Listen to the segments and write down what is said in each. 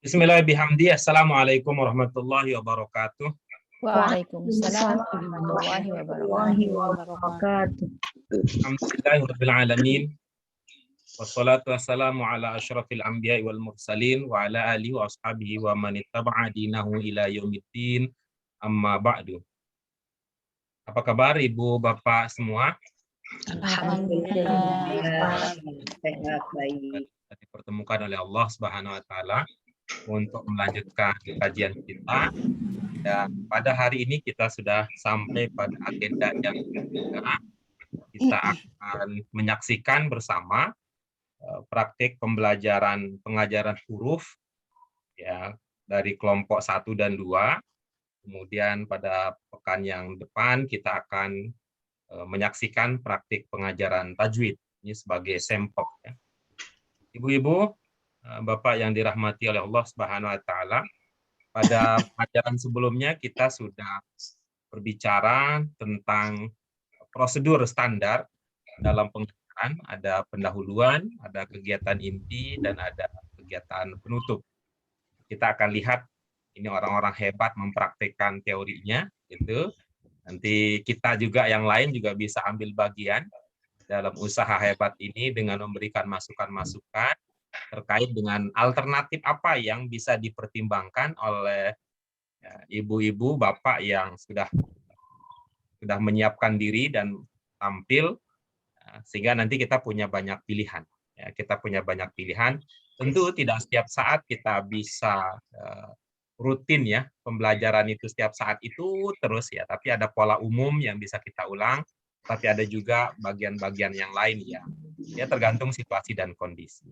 Bismillahirrahmanirrahim. Assalamualaikum warahmatullahi wabarakatuh. Waalaikumsalam warahmatullahi wabarakatuh. Alhamdulillahirabbil alamin. Wassalatu wassalamu ala asyrafil anbiya'i wal mursalin wa ala alihi wa ashabihi wa man ittaba'a dinahu ila yaumiddin. Amma ba'du. Apa kabar Ibu Bapak semua? Alhamdulillah. Sehat, baik. Dipertemukan oleh Allah Subhanahu wa taala untuk melanjutkan kajian kita. Dan pada hari ini kita sudah sampai pada agenda yang ketiga. Kita akan menyaksikan bersama praktik pembelajaran pengajaran huruf ya dari kelompok 1 dan 2. Kemudian pada pekan yang depan kita akan menyaksikan praktik pengajaran tajwid ini sebagai sampel ya. Ibu-ibu, Bapak yang dirahmati oleh Allah Subhanahu wa taala, pada pelajaran sebelumnya kita sudah berbicara tentang prosedur standar dalam pengajaran, ada pendahuluan, ada kegiatan inti, dan ada kegiatan penutup. Kita akan lihat ini orang-orang hebat mempraktikkan teorinya, gitu. Nanti kita juga yang lain juga bisa ambil bagian dalam usaha hebat ini dengan memberikan masukan-masukan terkait dengan alternatif apa yang bisa dipertimbangkan oleh ibu-ibu, bapak yang sudah menyiapkan diri dan tampil, sehingga nanti kita punya banyak pilihan. Ya, kita punya banyak pilihan. Tentu tidak setiap saat kita bisa rutin ya pembelajaran itu setiap saat itu terus ya, tapi ada pola umum yang bisa kita ulang, tapi ada juga bagian-bagian yang lain ya tergantung situasi dan kondisi.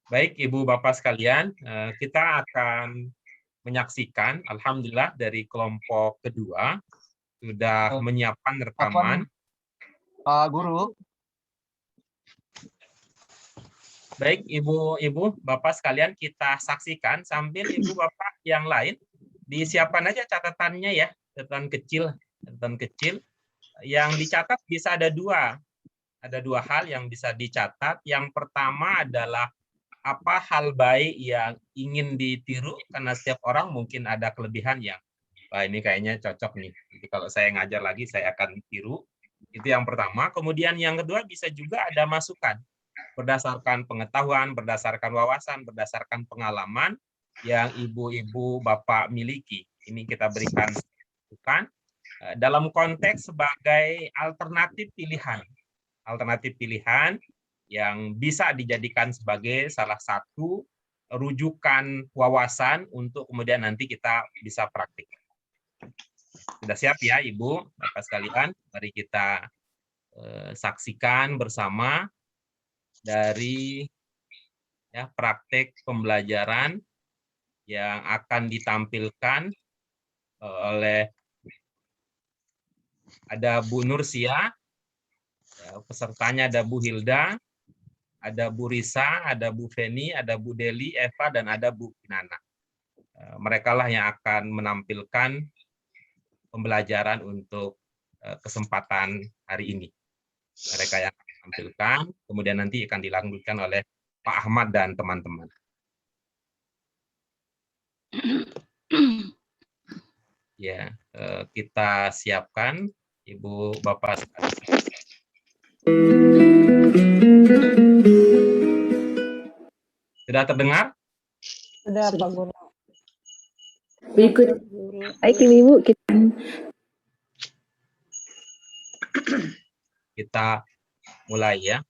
Baik Ibu Bapak sekalian, kita akan menyaksikan, alhamdulillah dari kelompok kedua sudah menyiapkan rekaman. Guru. Baik Ibu Bapak sekalian, kita saksikan sambil Ibu Bapak yang lain disiapkan aja catatannya ya, catatan kecil. Yang dicatat bisa ada dua hal yang bisa dicatat. Yang pertama adalah apa hal baik yang ingin ditiru, karena setiap orang mungkin ada kelebihan yang wah ini kayaknya cocok nih. Jadi kalau saya ngajar lagi saya akan tiru. Itu yang pertama. Kemudian yang kedua bisa juga ada masukan berdasarkan pengetahuan, berdasarkan wawasan, berdasarkan pengalaman yang ibu-ibu bapak miliki. Ini kita berikan masukan dalam konteks sebagai alternatif pilihan yang bisa dijadikan sebagai salah satu rujukan wawasan untuk kemudian nanti kita bisa praktikkan. Sudah siap ya Ibu, Bapak sekalian? Mari kita saksikan bersama dari ya, praktik pembelajaran yang akan ditampilkan oleh ada Bu Nursia, ya, pesertanya ada Bu Hilda, ada Bu Risa, ada Bu Feni, ada Bu Deli, Eva, dan ada Bu Nana. Mereka lah yang akan menampilkan pembelajaran untuk kesempatan hari ini. Mereka yang akan menampilkan, kemudian nanti akan dilanjutkan oleh Pak Ahmad dan teman-teman. Ya, kita siapkan, Ibu Bapak sekalian. Sudah terdengar? Sudah Pak Guru. Berikut. Baik Ibu, Kita mulai ya.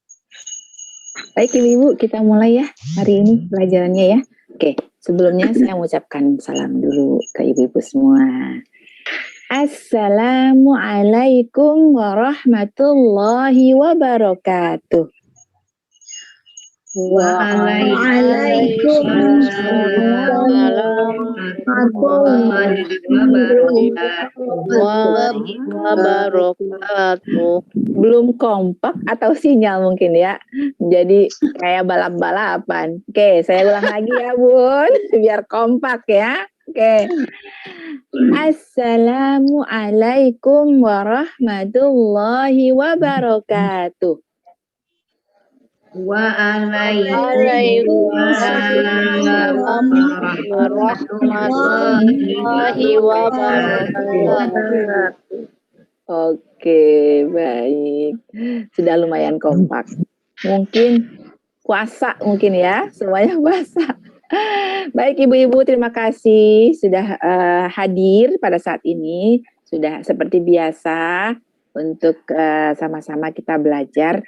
Baik Ibu, kita mulai ya hari ini pelajarannya ya. Oke, sebelumnya saya mengucapkan salam dulu ke ibu-ibu semua. Assalamualaikum warahmatullahi wabarakatuh. Waalaikumsalam warahmatullahi wabarakatuh. Belum kompak atau sinyal mungkin ya. Jadi kayak balap-balapan. Oke, saya ulang lagi ya Bun, biar kompak ya. Oke. Assalamualaikum warahmatullahi wabarakatuh. Waalaikumsalam warahmatullahi wabarakatuh. Oke, baik. Sudah lumayan kompak. Mungkin puasa mungkin ya, semuanya puasa. Baik Ibu-ibu, terima kasih sudah hadir pada saat ini. Sudah seperti biasa untuk sama-sama kita belajar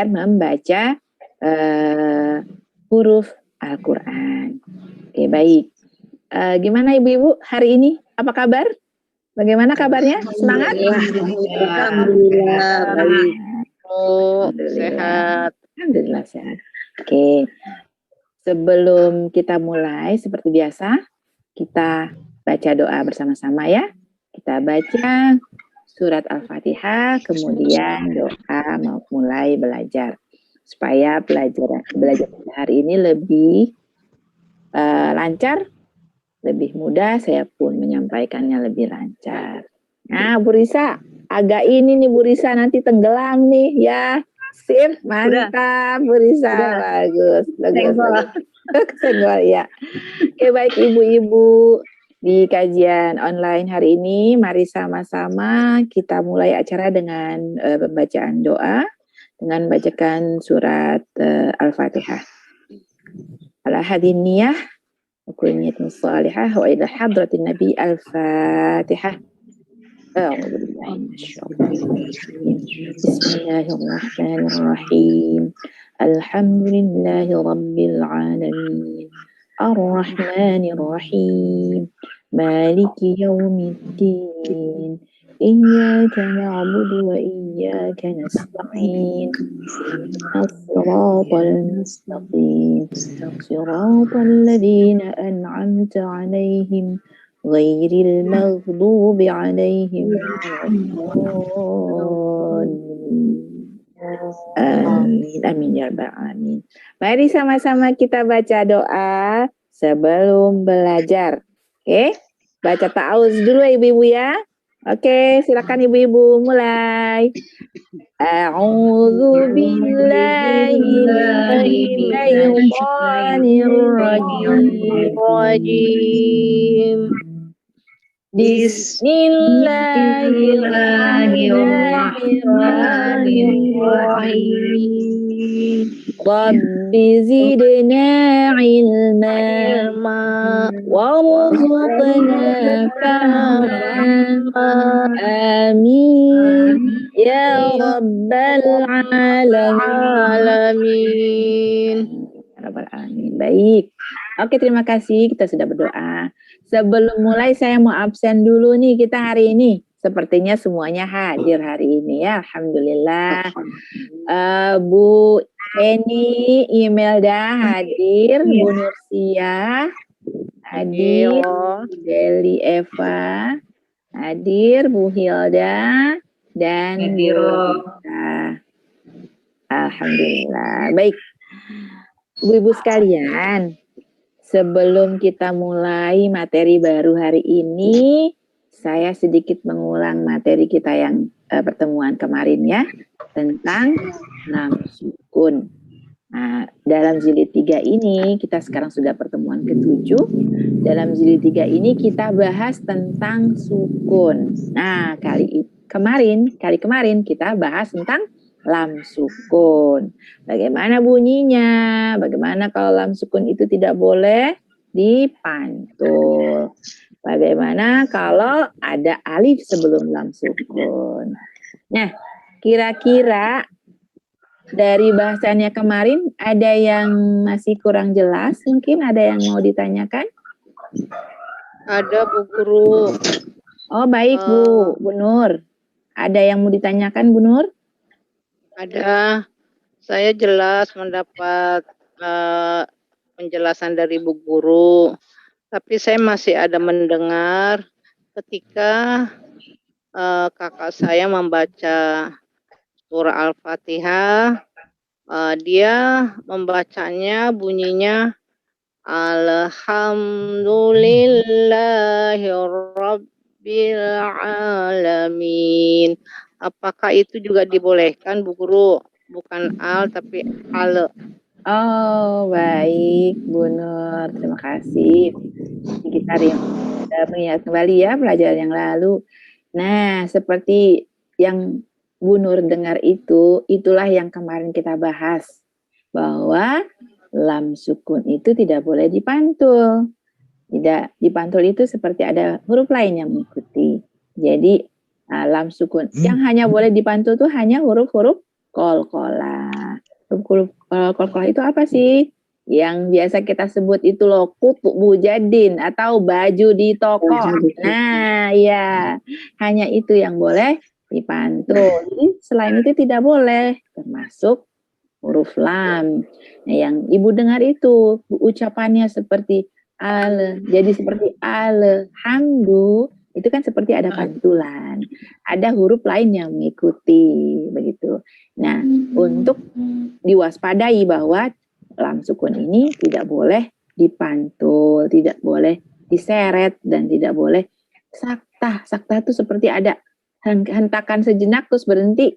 membaca huruf Al-Quran. Oke, baik. Gimana Ibu-ibu hari ini? Apa kabar? Bagaimana kabarnya? Semangat? Alhamdulillah, baik. Sehat. Alhamdulillah sehat. Oke. Sebelum kita mulai, seperti biasa, kita baca doa bersama-sama ya. Kita baca surat Al-Fatihah, kemudian doa mau mulai belajar. Supaya belajar hari ini lebih lancar, lebih mudah, saya pun menyampaikannya lebih lancar. Nah, Bu Risa, agak ini nih Bu Risa, nanti tenggelam nih ya. Sip, mantap Bu Risa, bagus. Senggol ya. Oke, baik Ibu-ibu di kajian online hari ini, mari sama-sama kita mulai acara dengan pembacaan doa, dengan membacakan surat Al-Fatihah. Ala hadin niyah وكل نية صالحة وإلى حضرة النبي الفاتحة. أعوذ بالله من الشيطان الرجيم. بسم الله الرحمن الرحيم. الحمد لله رب العالمين الرحمن الرحيم مالك يوم الدين إياك نعبد وإياك نستعين الصراط المستقيم صراط الذين أنعمت عليهم غير المغضوب عليهم Amin, amin ya rabbal alamin. Mari sama-sama kita baca doa sebelum belajar. Oke, baca ta'awuz dulu ibu-ibu ya. Oke, silakan ibu-ibu mulai. A'udzu billahi minasyaitonir rajim. Bismillahirrahmanirrahim. Rabbi zidna ilma warzuqna fahma. Amin ya rabbal alamin. Rabbal alamin. Baik. Oke, terima kasih. Kita sudah berdoa. Sebelum mulai saya mau absen dulu nih kita hari ini. Sepertinya semuanya hadir hari ini ya. Alhamdulillah. Bu Eni, Imelda hadir. Bu Nursia hadir. Deli Eva hadir. Bu Hilda dan Bu Rita. Alhamdulillah. Baik. Ibu-ibu sekalian, sebelum kita mulai materi baru hari ini, saya sedikit mengulang materi kita yang pertemuan kemarin ya, tentang lam sukun. Nah, dalam jilid 3 ini, kita sekarang sudah pertemuan ke-7. Dalam jilid 3 ini kita bahas tentang sukun. Nah, kali kemarin kita bahas tentang lam sukun. Bagaimana bunyinya? Bagaimana kalau lam sukun itu tidak boleh dipantul? Bagaimana kalau ada alif sebelum lam sukun? Nah, kira-kira dari bahasannya kemarin ada yang masih kurang jelas? Mungkin ada yang mau ditanyakan? Ada Bu Guru. Oh, baik Bu Nur. Ada yang mau ditanyakan Bu Nur? Ada. Saya jelas mendapat penjelasan dari Bu Guru. Tapi saya masih ada mendengar ketika kakak saya membaca surah Al-Fatihah, dia membacanya bunyinya Alhamdulillahirabbil alamin. Apakah itu juga dibolehkan Bu Guru bukan al tapi ale. Oh, baik, Bu Nur. Terima kasih. Kita mengingat kembali ya pelajaran yang lalu. Nah, seperti yang Bu Nur dengar itulah yang kemarin kita bahas. Bahwa lam sukun itu tidak boleh dipantul. Tidak dipantul itu seperti ada huruf lain yang mengikuti. Jadi, lam sukun. Yang hanya boleh dipantul itu hanya huruf-huruf qalqalah. Huruf qalqalah itu apa sih? Yang biasa kita sebut itu loh kupu bujadin atau baju di toko. Nah, ya, hanya itu yang boleh dipantul. Jadi selain itu tidak boleh, termasuk huruf lam. Nah, yang Ibu dengar itu ucapannya seperti jadi seperti alhamdu itu kan seperti ada pantulan, ada huruf lain yang mengikuti begitu. Nah, untuk diwaspadai bahwa lam sukun ini tidak boleh dipantul, tidak boleh diseret, dan tidak boleh sakta. Sakta itu seperti ada hentakan sejenak terus berhenti.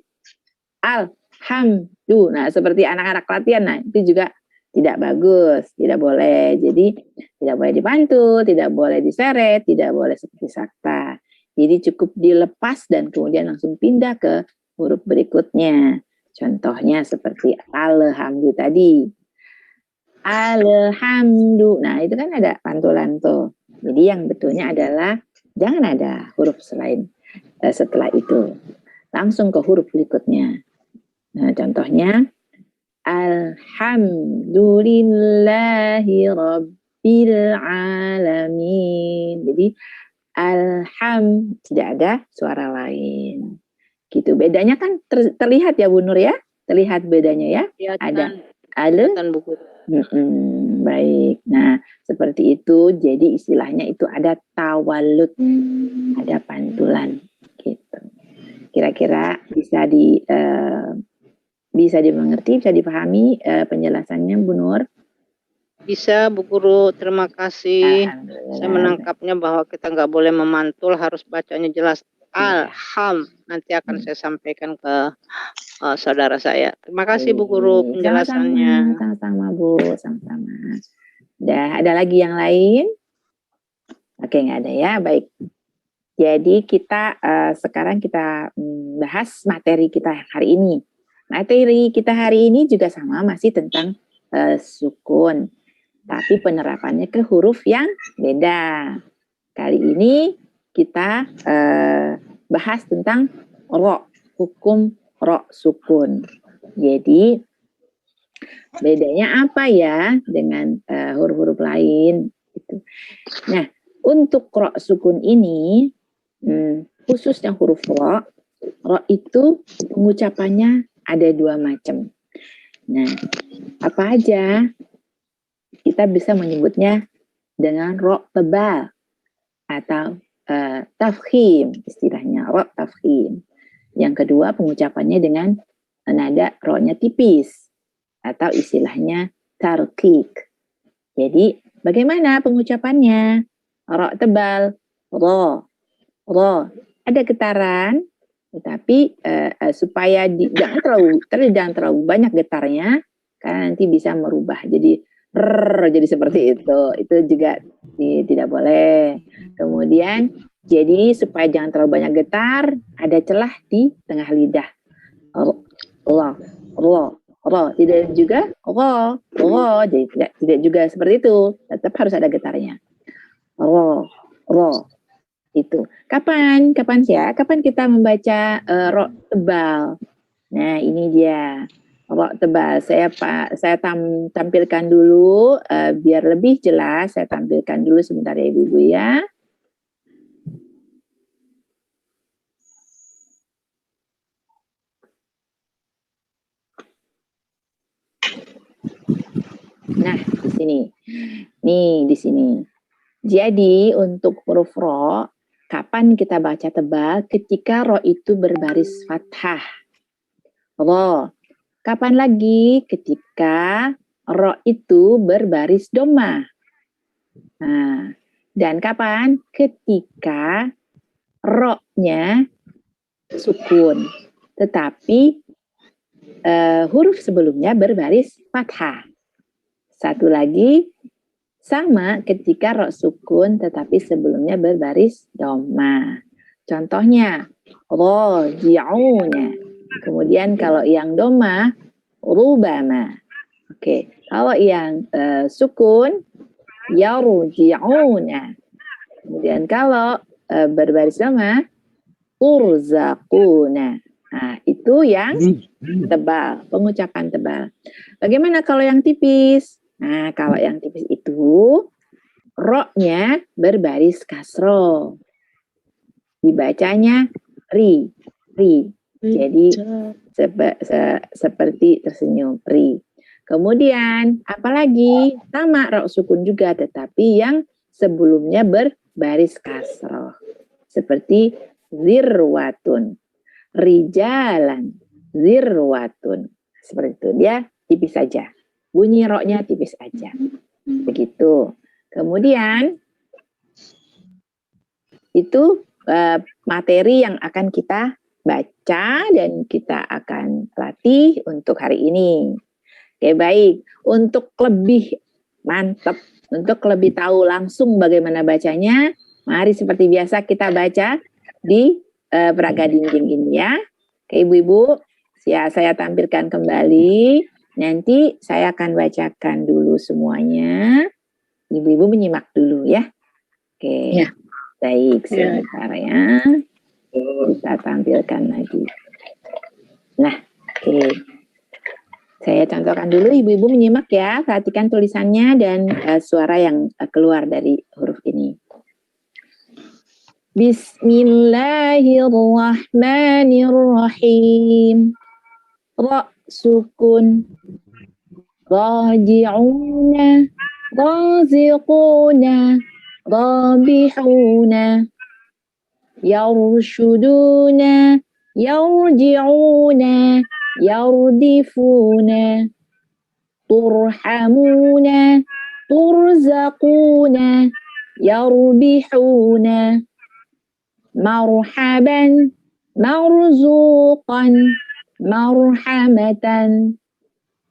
Alhamdu. Nah, seperti anak-anak latihan, nah itu juga tidak bagus, tidak boleh. Jadi tidak boleh dipantul, tidak boleh diseret, tidak boleh seperti sakta. Jadi cukup dilepas dan kemudian langsung pindah ke huruf berikutnya. Contohnya seperti alhamdu tadi. Alhamdu. Nah, itu kan ada pantulan tuh. Jadi yang betulnya adalah jangan ada huruf selain setelah itu. Langsung ke huruf berikutnya. Nah, contohnya alhamdulillahi rabbil alamin. Jadi tidak ada suara lain. Gitu. Bedanya kan terlihat ya Bu Nur ya? Terlihat bedanya ya? Ya, Ada buku. Baik. Nah, seperti itu. Jadi istilahnya itu ada tawalud, ada pantulan. Gitu. Kira-kira bisa dimengerti, bisa dipahami penjelasannya Bu Nur? Bisa Bu Guru, terima kasih. Saya menangkapnya bahwa kita nggak boleh memantul, harus bacanya jelas. Nanti akan saya sampaikan ke saudara saya. Terima kasih Bu Guru penjelasannya. Sama-sama Bu, sama-sama. Ada lagi yang lain? Oke, nggak ada ya, baik. Jadi kita sekarang kita bahas materi kita hari ini. Materi kita hari ini juga sama, masih tentang sukun. Tapi penerapannya ke huruf yang beda. Kali ini kita bahas tentang ro, hukum ro sukun. Jadi bedanya apa ya dengan huruf-huruf lain? Gitu. Nah, untuk ro sukun ini, khususnya huruf ro itu pengucapannya ada dua macam. Nah, apa aja? Kita bisa menyebutnya dengan ro tebal atau tafkhim, istilahnya ro tafkhim. Yang kedua pengucapannya dengan nada ro-nya tipis atau istilahnya tarqiq. Jadi bagaimana pengucapannya? Ro tebal, ro, ada getaran, tetapi supaya jangan terlalu banyak getarnya, karena nanti bisa merubah jadi seperti itu juga tidak boleh. Kemudian jadi supaya jangan terlalu banyak getar, ada celah di tengah lidah. Tidak juga jadi tidak juga seperti itu, tetap harus ada getarnya. Itu. Kapan kita membaca ro tebal? Nah, ini dia. Ro tebal. Saya tampilkan dulu biar lebih jelas. Saya tampilkan dulu sebentar ya Ibu ya. Nah, di sini. Nih, di sini. Jadi, untuk huruf ro, kapan kita baca tebal? Ketika ro itu berbaris fathah. Ro. Kapan lagi? Ketika ro itu berbaris doma. Nah, dan kapan? Ketika ro-nya sukun. Tetapi huruf sebelumnya berbaris fathah. Satu lagi, sama ketika ro sukun tetapi sebelumnya berbaris dhamma. Contohnya, raji'una. Kemudian kalau yang dhamma, rubama. Oke, kalau yang sukun, yarji'una. Kemudian kalau berbaris dhamma, turzaquna. Nah, itu yang tebal, pengucapan tebal. Bagaimana kalau yang tipis? Nah, kalau yang tipis itu ro-nya berbaris kasro. Dibacanya ri. Jadi seperti tersenyum ri. Kemudian apalagi sama ro sukun juga tetapi yang sebelumnya berbaris kasro. Seperti zirwatun, rijalan, zirwatun. Seperti itu, dia tipis saja. Bunyi ro-nya tipis aja. Begitu. Kemudian itu materi yang akan kita baca dan kita akan latih untuk hari ini. Oke, baik. Untuk lebih mantap, untuk lebih tahu langsung bagaimana bacanya, mari seperti biasa kita baca di peraga dinding ini ya. Oke, ibu-ibu, saya tampilkan kembali. Nanti saya akan bacakan dulu semuanya. Ibu-ibu menyimak dulu ya. Oke, ya. Baik, sebentar ya. Kita tampilkan lagi. Nah, oke. Saya contohkan dulu, ibu-ibu menyimak ya. Perhatikan tulisannya dan suara yang keluar dari huruf ini. Bismillahirrahmanirrahim. Ra sukun, raji'una, raziquna, rabihuna, yarshuduna, yarji'una, yardifuna, turhamuna, turzaquna, yarbihuna, marhaban, marzuqan, marhamatan,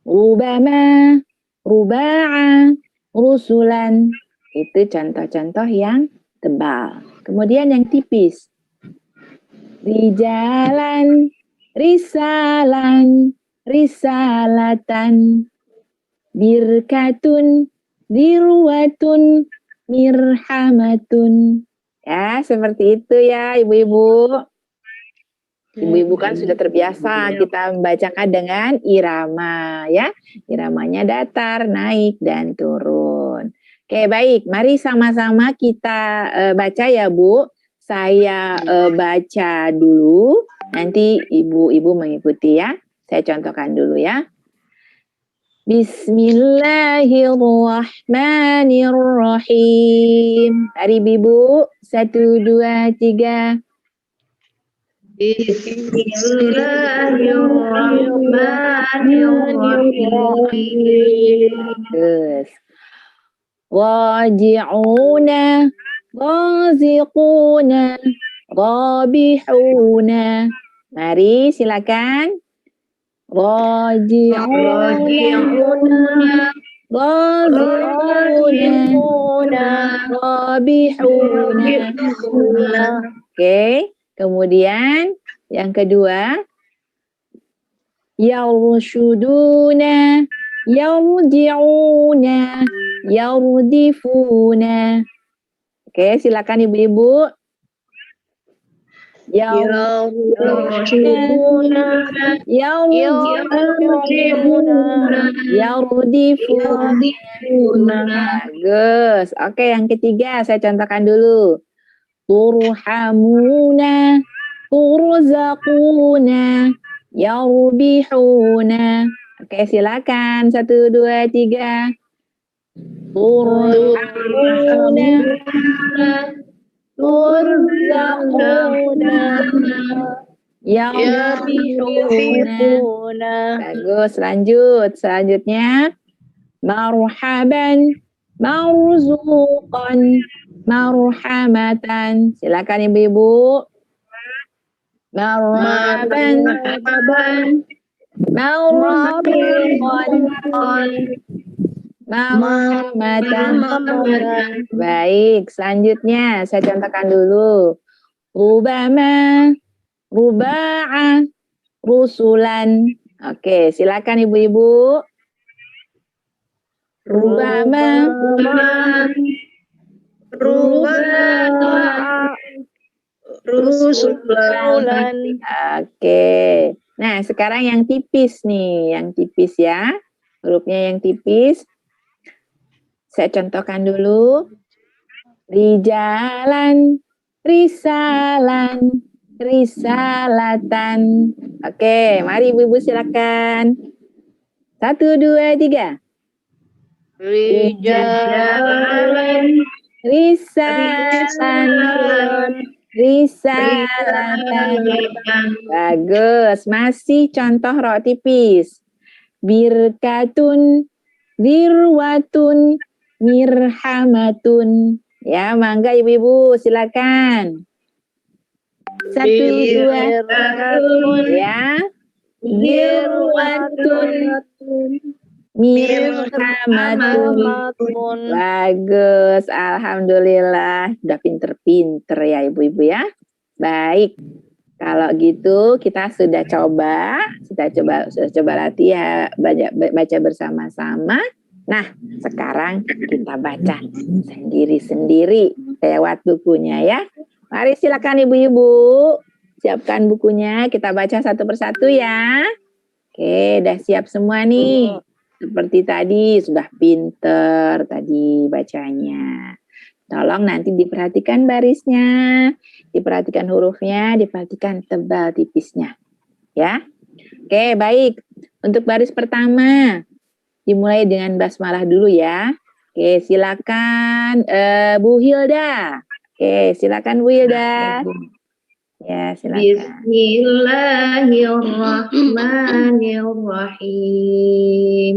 rubama, ruba'a, rusulan. Itu contoh-contoh yang tebal. Kemudian yang tipis. Rijalan, risalan, risalatan, birkatun, dirwatun, mirhamatun. Ya, seperti itu ya ibu-ibu. Ibu-ibu kan sudah terbiasa kita membacakan dengan irama ya. Iramanya datar, naik, dan turun. Oke, baik. Mari sama-sama kita baca ya, Bu. Saya baca dulu, nanti ibu-ibu mengikuti ya. Saya contohkan dulu ya. Bismillahirrahmanirrahim. Mari ibu, 1, 2, 3. Bismillahirrahmanirrahim. Terus. Raji'una, raziquna, rabihuna. Mari silakan. Raji'una, raziquna, rabihuna. Oke, kemudian yang kedua. Yarshuduna, yarji'una, yardifuna. Oke, silakan ibu-ibu. Yarshuduna, yarji'una, yardifuna. Bagus. Oke, yang ketiga saya contohkan dulu. Turhamuna, turzaquna, yarbihuna. Oke, silakan. 1, 2, 3. Turhamuna, turzaquna, yarbihuna. Bagus, lanjut. Selanjutnya. Marhaban, marzuqan, marhamatan. Silakan ibu-ibu. Marhaban, Mauruzuqan. Muhammadan. Baik, selanjutnya saya contohkan dulu. Rubama, ruba'a, rusulan. Oke, silakan ibu-ibu. Rubama, rusulan. Oke. Nah, sekarang yang tipis nih, yang tipis ya. Hurufnya yang tipis. Saya contohkan dulu. Rijalan, risalan, risalatan. Oke, mari ibu-ibu silakan. 1, 2, 3. Rijalan, risalan, risalatan. Bagus. Masih contoh roh tipis. Birkatun, dirwatun, mirhamatun. Ya, mangga ibu-ibu silakan. 1, 2, ya. Dirwatun, mirhamatun. Bagus, alhamdulillah. Sudah pinter-pinter ya ibu-ibu ya. Baik. Kalau gitu kita sudah coba latihan baca bersama-sama. Nah, sekarang kita baca sendiri-sendiri lewat bukunya ya. Mari silakan ibu-ibu, siapkan bukunya, kita baca satu persatu ya. Oke, udah siap semua nih. Seperti tadi, sudah pinter tadi bacanya. Tolong nanti diperhatikan barisnya, diperhatikan hurufnya, diperhatikan tebal tipisnya. Ya. Oke, baik. Untuk baris pertama, dimulai dengan basmalah dulu ya. Oke, silakan Bu Hilda. Oke, silakan Bu Hilda. Ya, silakan. Bismillahirrahmanirrahim.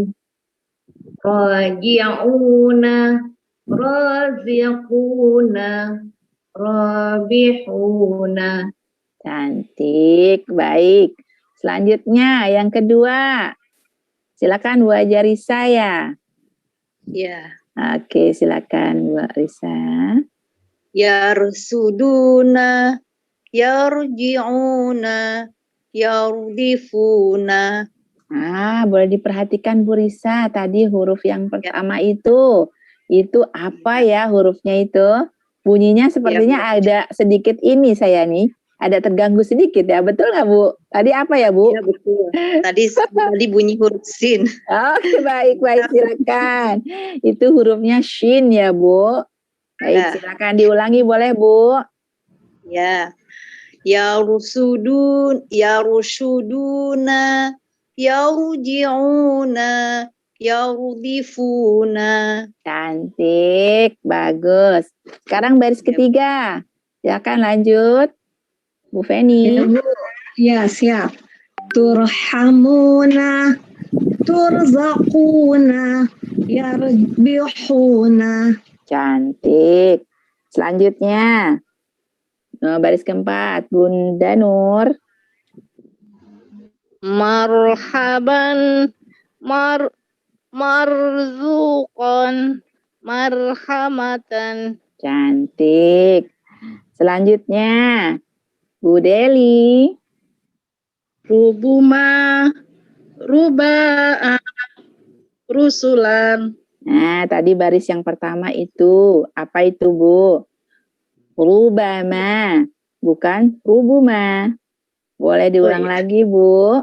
Raji'una, raziquna, rabihuna. Cantik, baik. Selanjutnya yang kedua. Silakan Bu Ajarisa ya. Ya. Oke, silakan Bu Arisa. Yarsuduna, yarji'una, yardifuna. Boleh diperhatikan Bu Risa, tadi huruf yang pertama itu apa ya hurufnya itu? Bunyinya sepertinya ada sedikit ini saya nih, ada terganggu sedikit ya, betul nggak Bu? Tadi apa ya Bu? Ya betul. Tadi bunyi huruf sin. Oke, baik silakan. Itu hurufnya shin ya Bu. Baik, silakan diulangi boleh Bu? Ya. Yarsudun, yarsuduna, yarji'una, yardifuna. Cantik, bagus. Sekarang baris ketiga. Silakan lanjut. Bu Feni. Ya, siap. Turhamuna, turzaquna, yarbihuna. Cantik. Selanjutnya. Baris keempat, Bunda Nur. Marhaban, marzuqan, marhamatan. Cantik. Selanjutnya, Bu Deli. Rubuma, ruba'a, rusulan. Nah, tadi baris yang pertama itu, apa itu Bu? Rubama, bukan rubuma. Boleh diulang lagi Bu?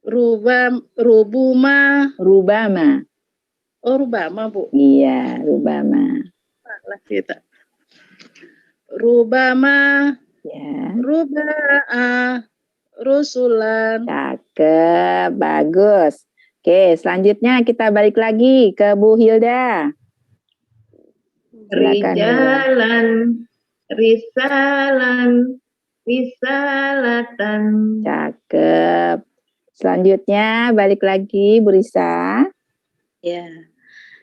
Rubuma. Rubama. Oh, rubama Bu. Iya, rubama. Salah kita. Rubama. Ya. Ruba'a, rusulan. Cakep, bagus. Oke, selanjutnya kita balik lagi ke Bu Hilda. Silakan, Rijalan, risalan, risalatan. Cakep. Selanjutnya balik lagi Bu Risa. Ya.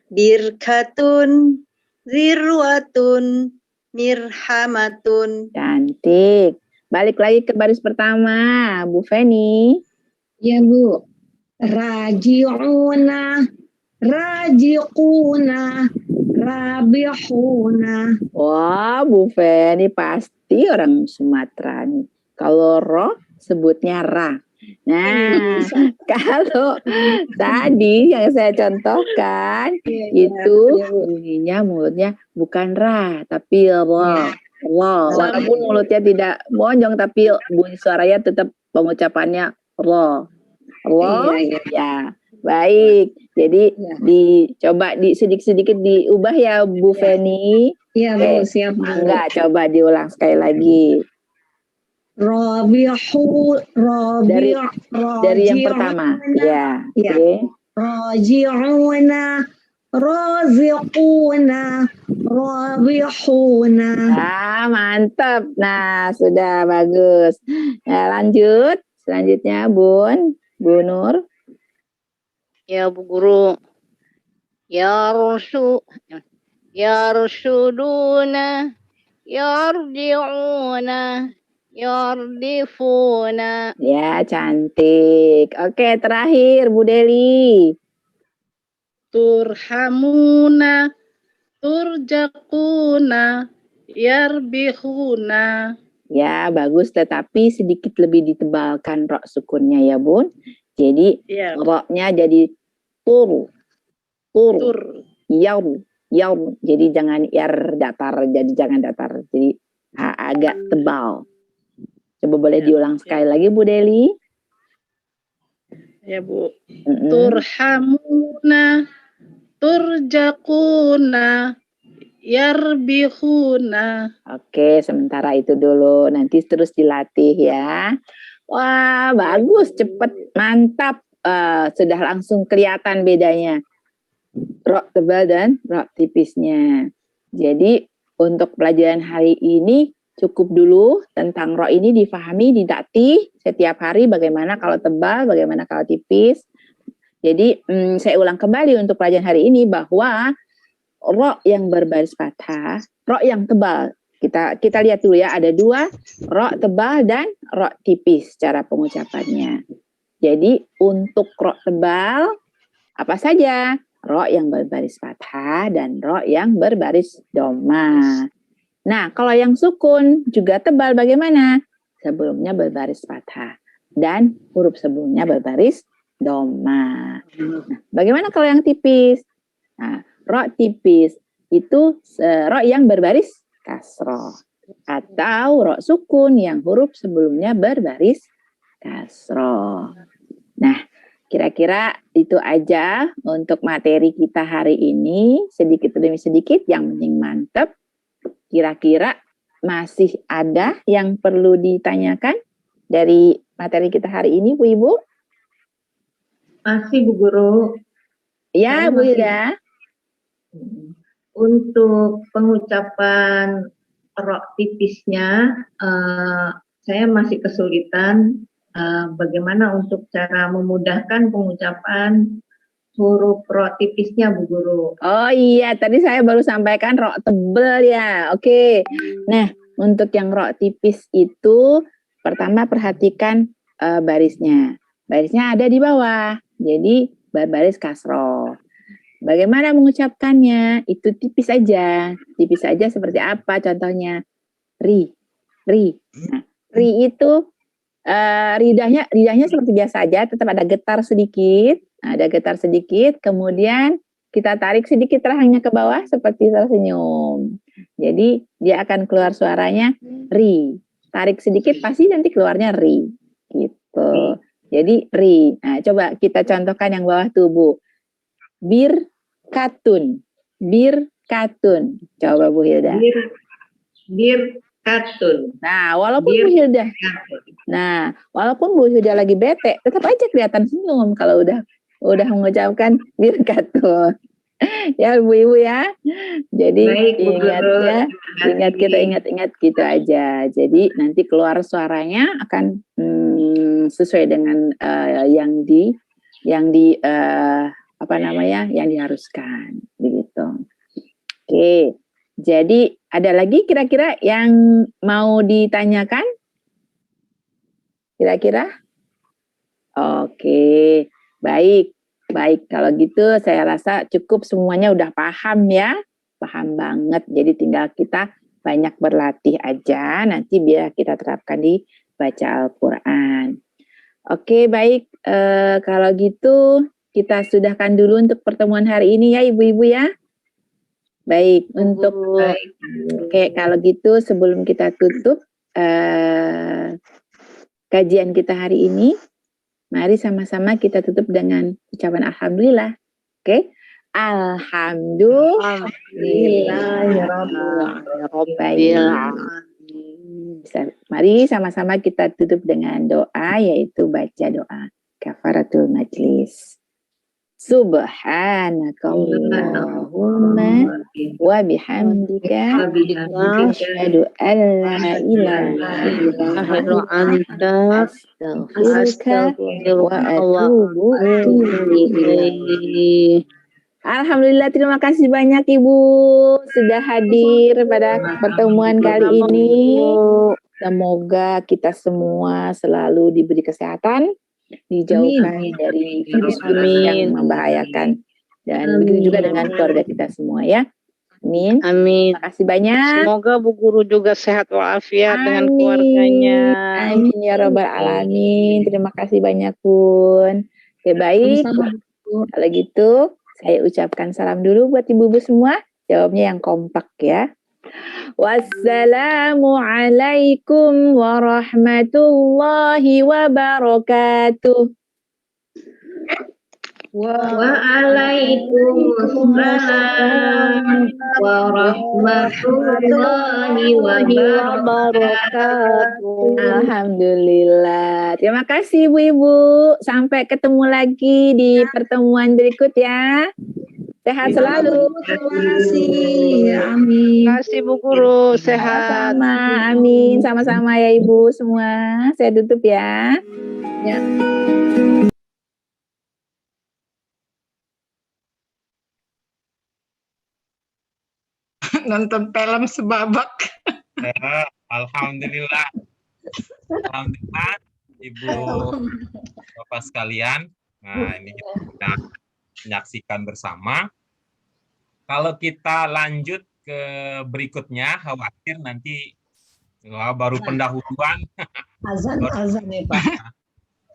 Birkatun, zirwatun, mirhamatun. Cantik. Balik lagi ke baris pertama, Bu Feni. Ya Bu. Raji'una, rajiquna, rabihuna. Wah, Bu Feni pasti orang Sumatera nih. Kalau ro sebutnya ra. Nah, kalau tadi yang saya contohkan itu bunyinya mulutnya bukan ra tapi ro. Wow, walaupun mulutnya tidak monjong tapi bunyi suaranya tetap pengucapannya ro. Ro, ya. Baik. Jadi dicoba sedikit-sedikit diubah ya Bu Feni. Iya Bu, siap Bu. Enggak, coba diulang sekali lagi. Rabihu, Dari yang pertama. Ya. Oke. Raji'una, raziquna, rabihuna. Ah, mantap. Nah, sudah bagus. Nah, lanjut. Selanjutnya Bun Nur. Ya Bu Guru. Yarsuduna, yarji'una, yardifuna. Ya, cantik. Oke, terakhir Bu Deli. Turhamuna, turjaquna, yarbihuna. Ya, bagus, tetapi sedikit lebih ditebalkan rok sukunnya ya, Bun. Jadi, Ya, roknya jadi tur, tur. yaum. Jadi jangan yar datar, jadi jangan datar. Jadi agak tebal. Coba boleh diulang sekali lagi, Bu Deli. Ya Bu. Turhamuna, turjaquna, yarbihuna. Oke, sementara itu dulu. Nanti terus dilatih ya. Wah, bagus, cepet, mantap. Sudah langsung kelihatan bedanya. Rok tebal dan rok tipisnya. Jadi untuk pelajaran hari ini cukup dulu tentang rok ini difahami, dilatih setiap hari bagaimana kalau tebal, bagaimana kalau tipis. Jadi saya ulang kembali untuk pelajaran hari ini bahwa rok yang berbaris fathah, rok yang tebal. Kita lihat dulu ya, ada dua, rok tebal dan rok tipis cara pengucapannya. Jadi untuk rok tebal apa saja? Rok yang berbaris fathah dan rok yang berbaris doma. Nah, kalau yang sukun juga tebal bagaimana? Sebelumnya berbaris fathah dan huruf sebelumnya berbaris doma. Nah, bagaimana kalau yang tipis? Nah, rok tipis itu rok yang berbaris kasroh atau rok sukun yang huruf sebelumnya berbaris kasroh. Nah, kira-kira itu aja untuk materi kita hari ini, sedikit demi sedikit, yang penting mantep. Kira-kira masih ada yang perlu ditanyakan dari materi kita hari ini, Bu Ibu? Masih Bu Guru. Ya, Bu Hilda. Untuk pengucapan rok tipisnya, saya masih kesulitan bagaimana untuk cara memudahkan pengucapan huruf rok tipisnya, Bu Guru. Oh iya, tadi saya baru sampaikan rok tebel ya. Oke. Nah, untuk yang rok tipis itu pertama perhatikan barisnya. Barisnya ada di bawah. Jadi berbaris kasroh. Bagaimana mengucapkannya? Itu tipis aja. Tipis aja seperti apa contohnya? Ri. Nah, ri itu lidahnya seperti biasa aja, tetap ada getar sedikit. Ada getar sedikit, kemudian kita tarik sedikit rahangnya ke bawah seperti tersenyum. Jadi dia akan keluar suaranya ri. Tarik sedikit pasti nanti keluarnya ri. Gitu. Jadi ri. Nah, coba kita contohkan yang bawah tuh, Bu. Birkatun. Coba Bu Hilda. Birkatun. Nah, walaupun Bu Hilda lagi bete, tetap aja kelihatan senyum kalau udah mengucapkan birkatun. Ya Bu-ibu ya. Jadi baik, ingat gitu aja. Jadi nanti keluar suaranya akan sesuai dengan yang diharuskan begitu. Oke. Jadi ada lagi kira-kira yang mau ditanyakan? Kira-kira? Oke, baik. Baik, kalau gitu saya rasa cukup semuanya udah paham ya. Paham banget. Jadi tinggal kita banyak berlatih aja. Nanti biar kita terapkan di baca Al-Quran. Oke, baik. Kalau gitu kita sudahkan dulu untuk pertemuan hari ini ya Ibu-Ibu ya. Baik, untuk oke, kalau gitu sebelum kita tutup kajian kita hari ini, mari sama-sama kita tutup dengan ucapan alhamdulillah. Oke. Mari sama-sama kita tutup dengan doa, yaitu baca doa kafaratul majlis. Subhanakallahumma wa bihamdika asyhadu an la ilaha illa anta astaghfiruka wa atubu ilaik. Alhamdulillah, terima kasih banyak Ibu sudah hadir pada pertemuan kali ini. Semoga kita semua selalu diberi kesehatan, dijauhkan dari virus-virus yang membahayakan. Dan begitu juga dengan keluarga kita semua ya. Amin. Amin. Terima kasih banyak. Semoga Bu Guru juga sehat walafiat dengan keluarganya. Amin ya Rabbal Alamin. Terima kasih banyak Pun. Oke, baik. Kalau gitu, saya ucapkan salam dulu buat ibu-ibu semua. Jawabnya yang kompak ya. Wassalamualaikum warahmatullahi wabarakatuh. Waalaikumsalam warahmatullahi wabarakatuh. Alhamdulillah. Terima kasih Ibu-Ibu. Sampai ketemu lagi di pertemuan berikut ya. Sehat selalu. Terima kasih. Amin. Terima kasih Bu Guru, sehat. Sama, amin. Sama-sama ya Ibu semua. Saya tutup ya. Ya. Nonton film sebabak. Alhamdulillah. Alhamdulillah, Ibu Bapak sekalian. Nah, ini kita menyaksikan bersama. Kalau kita lanjut ke berikutnya, khawatir nanti baru pendahuluan. Azan ya Pak.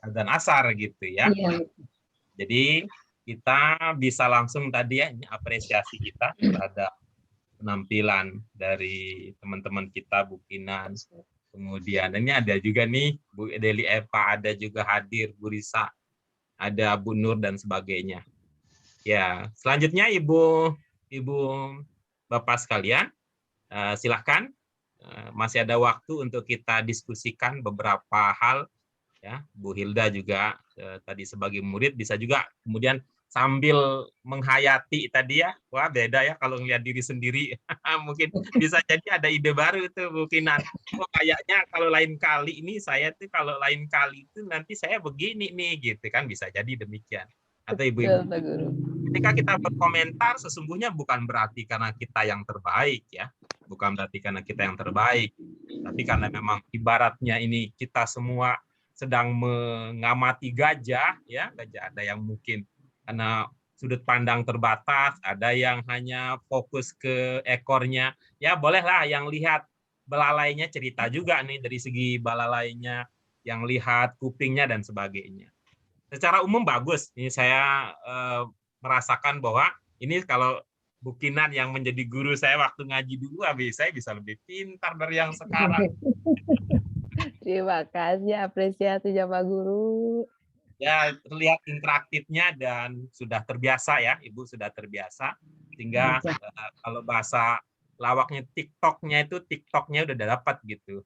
Azan asar gitu ya. Iya. Jadi kita bisa langsung tadi ya apresiasi kita terhadap penampilan dari teman-teman kita, Bu Kinan. Kemudian ini ada juga nih Bu Deli Eva, ada juga hadir Bu Risa, ada Bu Nur dan sebagainya. Ya, selanjutnya Ibu Bapak sekalian, silahkan masih ada waktu untuk kita diskusikan beberapa hal ya. Bu Hilda juga tadi sebagai murid bisa juga kemudian sambil menghayati tadi ya, wah beda ya kalau ngeliat diri sendiri. Mungkin bisa jadi ada ide baru itu Bu Kinan. Oh, kayaknya kalau lain kali ini saya tuh kalau lain kali itu nanti saya begini nih gitu kan, bisa jadi demikian. Atau Ibu-ibu, ketika kita berkomentar sesungguhnya bukan berarti karena kita yang terbaik ya, bukan berarti karena kita yang terbaik, tapi karena memang ibaratnya ini kita semua sedang mengamati gajah ya, gajah ada yang mungkin karena sudut pandang terbatas, ada yang hanya fokus ke ekornya. Ya bolehlah yang lihat belalainya cerita juga nih dari segi belalainya, yang lihat kupingnya dan sebagainya. Secara umum bagus. Ini saya merasakan bahwa ini kalau Bu Kinan yang menjadi guru saya waktu ngaji dulu, saya bisa lebih pintar dari yang sekarang. Terima kasih apresiasi Pak Guru. Ya, terlihat interaktifnya dan sudah terbiasa ya, Ibu sudah terbiasa. Sehingga kalau bahasa lawaknya TikTok-nya udah dapat gitu.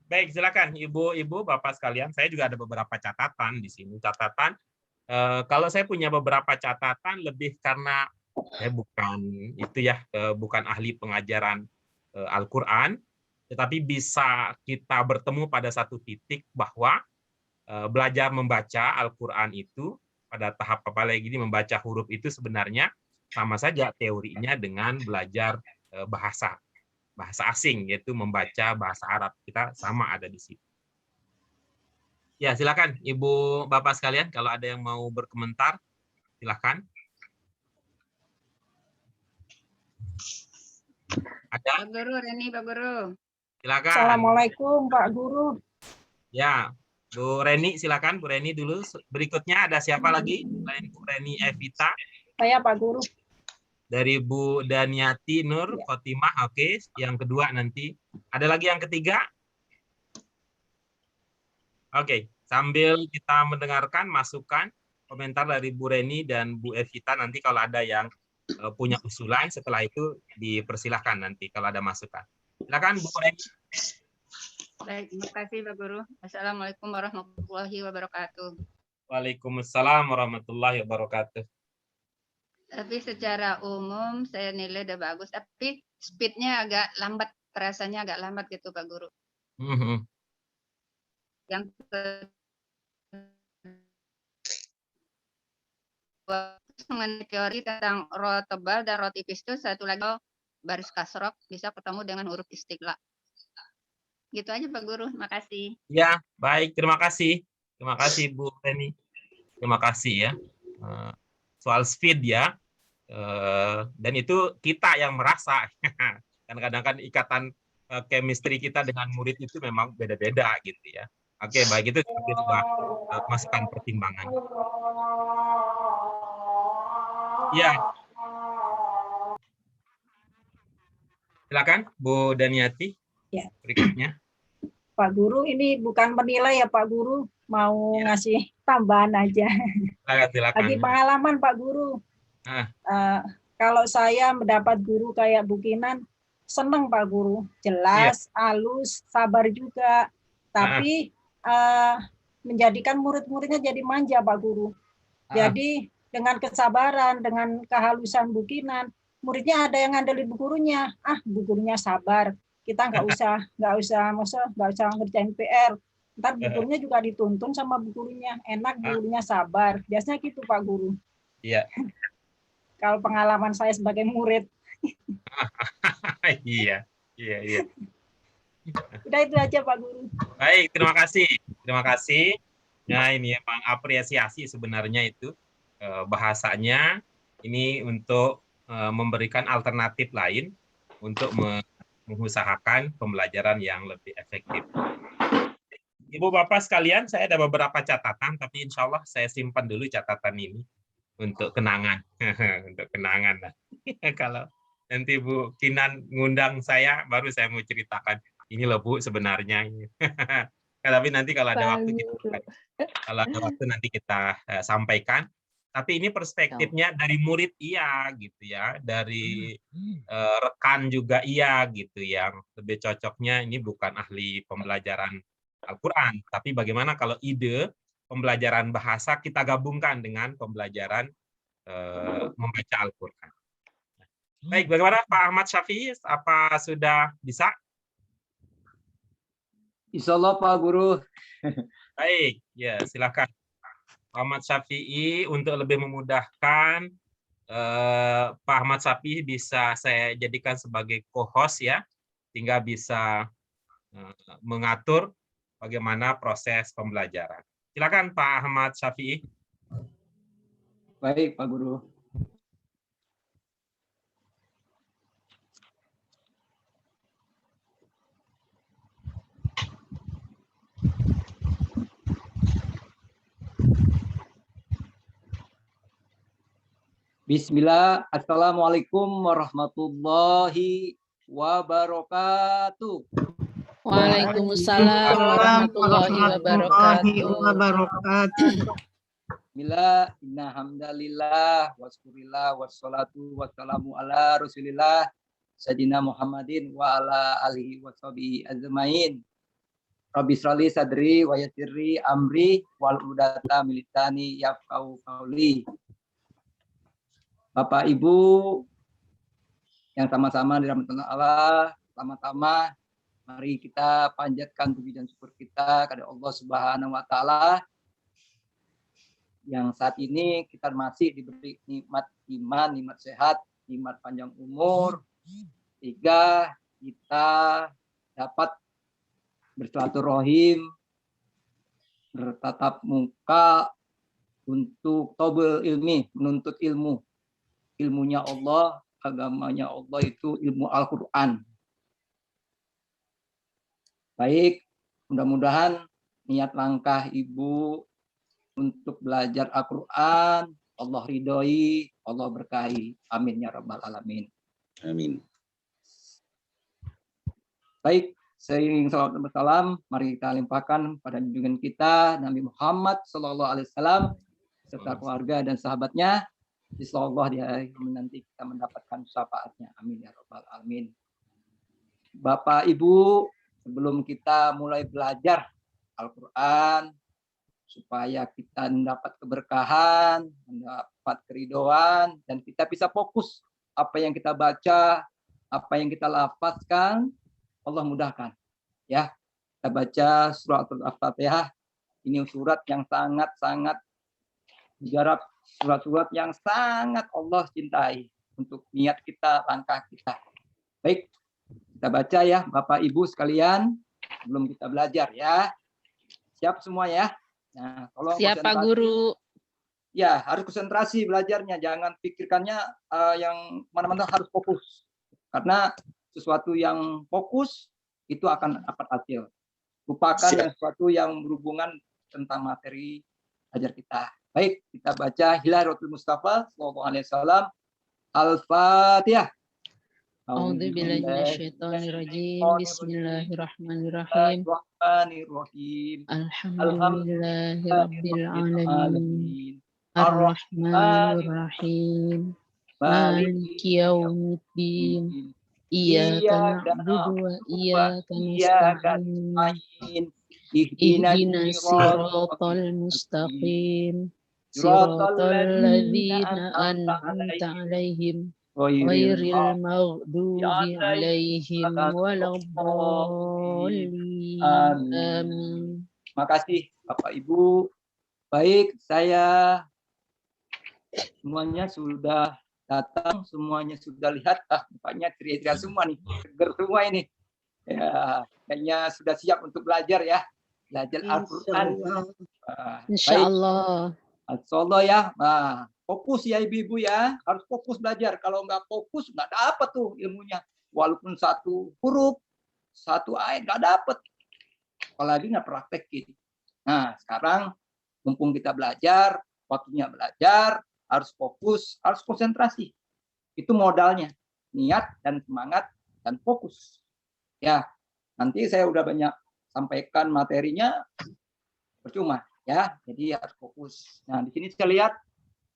Baik, silakan Ibu, Bapak sekalian. Saya juga ada beberapa catatan di sini. Catatan, kalau saya punya beberapa catatan lebih karena saya bukan ahli pengajaran Al-Quran, tetapi bisa kita bertemu pada satu titik bahwa belajar membaca Al-Quran itu pada tahap apalagi ini membaca huruf itu sebenarnya sama saja teorinya dengan belajar bahasa asing, yaitu membaca bahasa Arab. Kita sama ada di situ. Ya, silakan Ibu Bapak sekalian kalau ada yang mau berkomentar, silakan. Ada? Pak Guru, Reni, Pak Guru. Silakan. Assalamualaikum Pak Guru. Ya, Bu Reni, silakan Bu Reni dulu. Berikutnya ada siapa lagi selain Bu Reni Evita? Saya Pak Guru. Dari Bu Daniati Nur Ya. Khotimah, oke. Yang kedua nanti. Ada lagi yang ketiga? Oke, sambil kita mendengarkan masukan komentar dari Bu Reni dan Bu Evita, nanti kalau ada yang punya usulan, setelah itu dipersilahkan nanti kalau ada masukan. Silakan Bu Reni. Baik, terima kasih Pak Guru. Assalamualaikum warahmatullahi wabarakatuh. Waalaikumsalam warahmatullahi wabarakatuh. Tapi secara umum saya nilai udah bagus, tapi speednya agak lambat, terasanya agak lambat gitu Pak Guru. Yang kedua, mengenai teori tentang roh tebal dan roh tipis itu satu lagi baris kasrok bisa ketemu dengan huruf istiqlal. Gitu aja Pak Guru, makasih. Ya, baik, terima kasih. Terima kasih Bu Reni. Terima kasih ya. Soal speed ya. Dan itu kita yang merasa. Kadang-kadang kan ikatan chemistry kita dengan murid itu memang beda-beda gitu ya. Oke, baik, itu sebagai sebuah masukan pertimbangan. Ya. Silakan Bu Daniati. Ya. Berikutnya. Pak Guru, ini bukan menilai ya Pak Guru, mau ngasih tambahan aja. Silakan. Lagi pengalaman Pak Guru. Kalau saya mendapat guru kayak Bu Kinan, seneng Pak Guru, jelas, halus, sabar juga. Tapi menjadikan murid-muridnya jadi manja Pak Guru. Jadi dengan kesabaran, dengan kehalusan Bu Kinan, muridnya ada yang ngandelin bu gurunya. Bu gurunya sabar. Kita nggak usah ngerjain PR. Ntar bu gurunya juga dituntun sama bu gurunya. Enak bu gurunya sabar. Biasanya gitu Pak Guru. Iya. Kalau pengalaman saya sebagai murid. Iya. Udah itu aja Pak Guru. Baik, terima kasih. Terima kasih. Nah, ini memang apresiasi sebenarnya itu bahasanya ini untuk memberikan alternatif lain untuk mengusahakan pembelajaran yang lebih efektif. Ibu Bapak sekalian, saya ada beberapa catatan, tapi insya Allah saya simpan dulu catatan ini untuk kenangan. Untuk kenangan. Nah. Kalau nanti Bu Kinan ngundang saya, baru saya mau ceritakan. Ini loh Bu sebenarnya. Tapi nanti kalau ada waktu nanti kita sampaikan. Tapi ini perspektifnya dari murid iya gitu ya, dari rekan juga iya gitu, yang lebih cocoknya ini bukan ahli pembelajaran Al-Quran, tapi bagaimana kalau ide pembelajaran bahasa kita gabungkan dengan pembelajaran membaca Al-Quran. Baik, bagaimana Pak Ahmad Syafi'i? Apa sudah bisa? Insya Allah Pak Guru. Baik, ya silakan. Pak Ahmad Syafi'i, untuk lebih memudahkan, Pak Ahmad Syafi'i bisa saya jadikan sebagai co-host ya, sehingga bisa mengatur bagaimana proses pembelajaran. Silakan Pak Ahmad Syafi'i. Baik Pak Guru. Bismillah, Assalamualaikum warahmatullahi wabarakatuh. Waalaikumsalam warahmatullahi wabarakatuh. Bismillah, inna hamdalillah, waskurillah, wassalatu, wassalamu ala rasulillah, sayyidina Muhammadin wa ala alihi wa sahbihi ajmain. Rabbi shrali sadri wa yassirli amri wal udata militani yafqahu qauli. Bapak Ibu yang sama-sama dirahmati Allah, pertama-tama mari kita panjatkan puji dan syukur kita kepada Allah Subhanahu wa taala yang saat ini kita masih diberi nikmat iman, nikmat sehat, nikmat panjang umur, sehingga kita dapat bersilaturahim bertatap muka untuk tobel ilmi, menuntut ilmu. Ilmunya Allah, agamanya Allah itu ilmu Al-Quran. Baik, mudah-mudahan niat langkah Ibu untuk belajar Al-Quran, Allah ridhoi, Allah berkahi. Amin ya rabbal alamin. Amin. Baik, seiring salawat dan salam, mari kita limpahkan pada junjungan kita Nabi Muhammad SAW serta keluarga dan sahabatnya. Insyaallah di hari nanti kita mendapatkan syafaatnya. Amin ya rabbal alamin. Bapak Ibu, sebelum kita mulai belajar Al-Quran, supaya kita mendapat keberkahan, mendapat keridhaan, dan kita bisa fokus apa yang kita baca, apa yang kita lafazkan, Allah mudahkan. Ya, kita baca surat Al-Fatihah. Ini surat yang sangat-sangat mujarab, surat-surat yang sangat Allah cintai untuk niat kita, langkah kita. Baik, kita baca ya, Bapak Ibu sekalian, sebelum kita belajar ya. Siap semua ya? Nah, tolong Siapa guru? Ya, harus konsentrasi belajarnya. Jangan pikirkannya yang mana-mana, harus fokus. Karena sesuatu yang fokus itu akan dapat hasil. Lupakan yang sesuatu yang berhubungan tentang materi ajar kita. Baik, kita baca Hilayatul Mustafa sallallahu alaihi wasallam. Al-Fatihah. A'udzubillahi minasyaitonirrajim. Bismillahirrahmanirrahim. Alhamdulillahirabbil alamin. Arrahmanirrahim. Maliki yaumiddin. Iyyaka na'budu wa iyyaka nasta'in. Ihdinas siratal mustaqim. Siratal ladzina an'amta 'alaihim ghairil maghdubi 'alaihim waladdallin. Amin. Makasih Bapak Ibu. Baik, saya semuanya sudah datang, semuanya sudah lihat, mukanya ceria-ceria semua nih, seger semua ini. Ya, kayaknya sudah siap untuk belajar ya, belajar Al-Quran. Insyaallah. Insyaallah ya. Nah, fokus ya ibu-ibu ya, harus fokus belajar. Kalau nggak fokus nggak dapat tuh ilmunya. Walaupun satu huruf, satu ayat nggak dapat. Apalagi nggak praktekin. Nah, sekarang mumpung kita belajar, waktunya belajar, harus fokus, harus konsentrasi. Itu modalnya, niat dan semangat dan fokus. Ya, nanti saya udah banyak sampaikan materinya, percuma ya. Jadi harus fokus. Nah, di sini saya lihat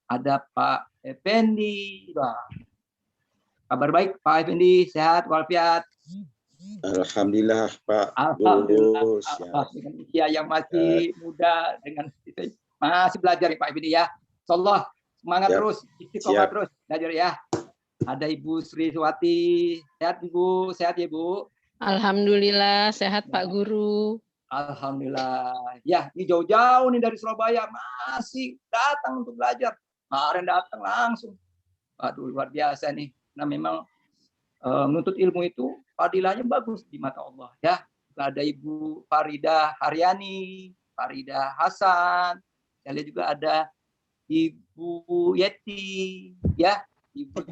ada Pak Effendi. Wah, kabar baik Pak Effendi, sehat walafiat. Alhamdulillah Pak. Alhamdulillah. Dengan usia yang masih muda, dengan masih belajar ya Pak Effendi ya. Insyaallah semangat terus, istiqomah terus belajar ya. Ada Ibu Sri Suwati, sehat Ibu, sehat ya Bu. Alhamdulillah sehat Pak Guru. Alhamdulillah. Ya, ini jauh-jauh nih dari Surabaya masih datang untuk belajar. Kemarin datang langsung. Aduh, luar biasa nih. Nah, memang menuntut ilmu itu fadilahnya bagus di mata Allah ya. Ada Ibu Farida Haryani, Farida Hasan. Saya lihat juga ada Ibu Yeti, ya, Ibu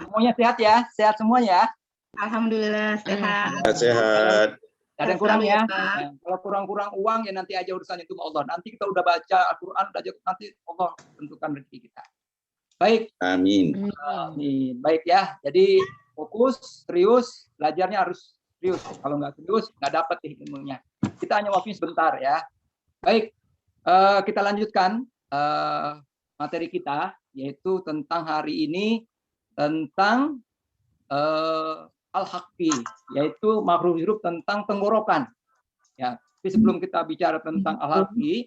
semuanya sehat ya, sehat semuanya. Alhamdulillah sehat. Sehat. Ada yang kurang ya? Kalau kurang-kurang uang ya nanti aja urusannya itu Allah. Nanti kita udah baca Al-Quran, nanti Allah tentukan rezeki kita. Baik. Amin. Amin. Baik ya. Jadi fokus, serius, belajarnya harus serius. Kalau nggak serius nggak dapat ilmunya. Kita hanya waktunya sebentar ya. Baik, kita lanjutkan. Materi kita yaitu tentang hari ini tentang al-haqqi, yaitu makhluk hidup tentang tenggorokan ya. Tapi sebelum kita bicara tentang al-haqqi,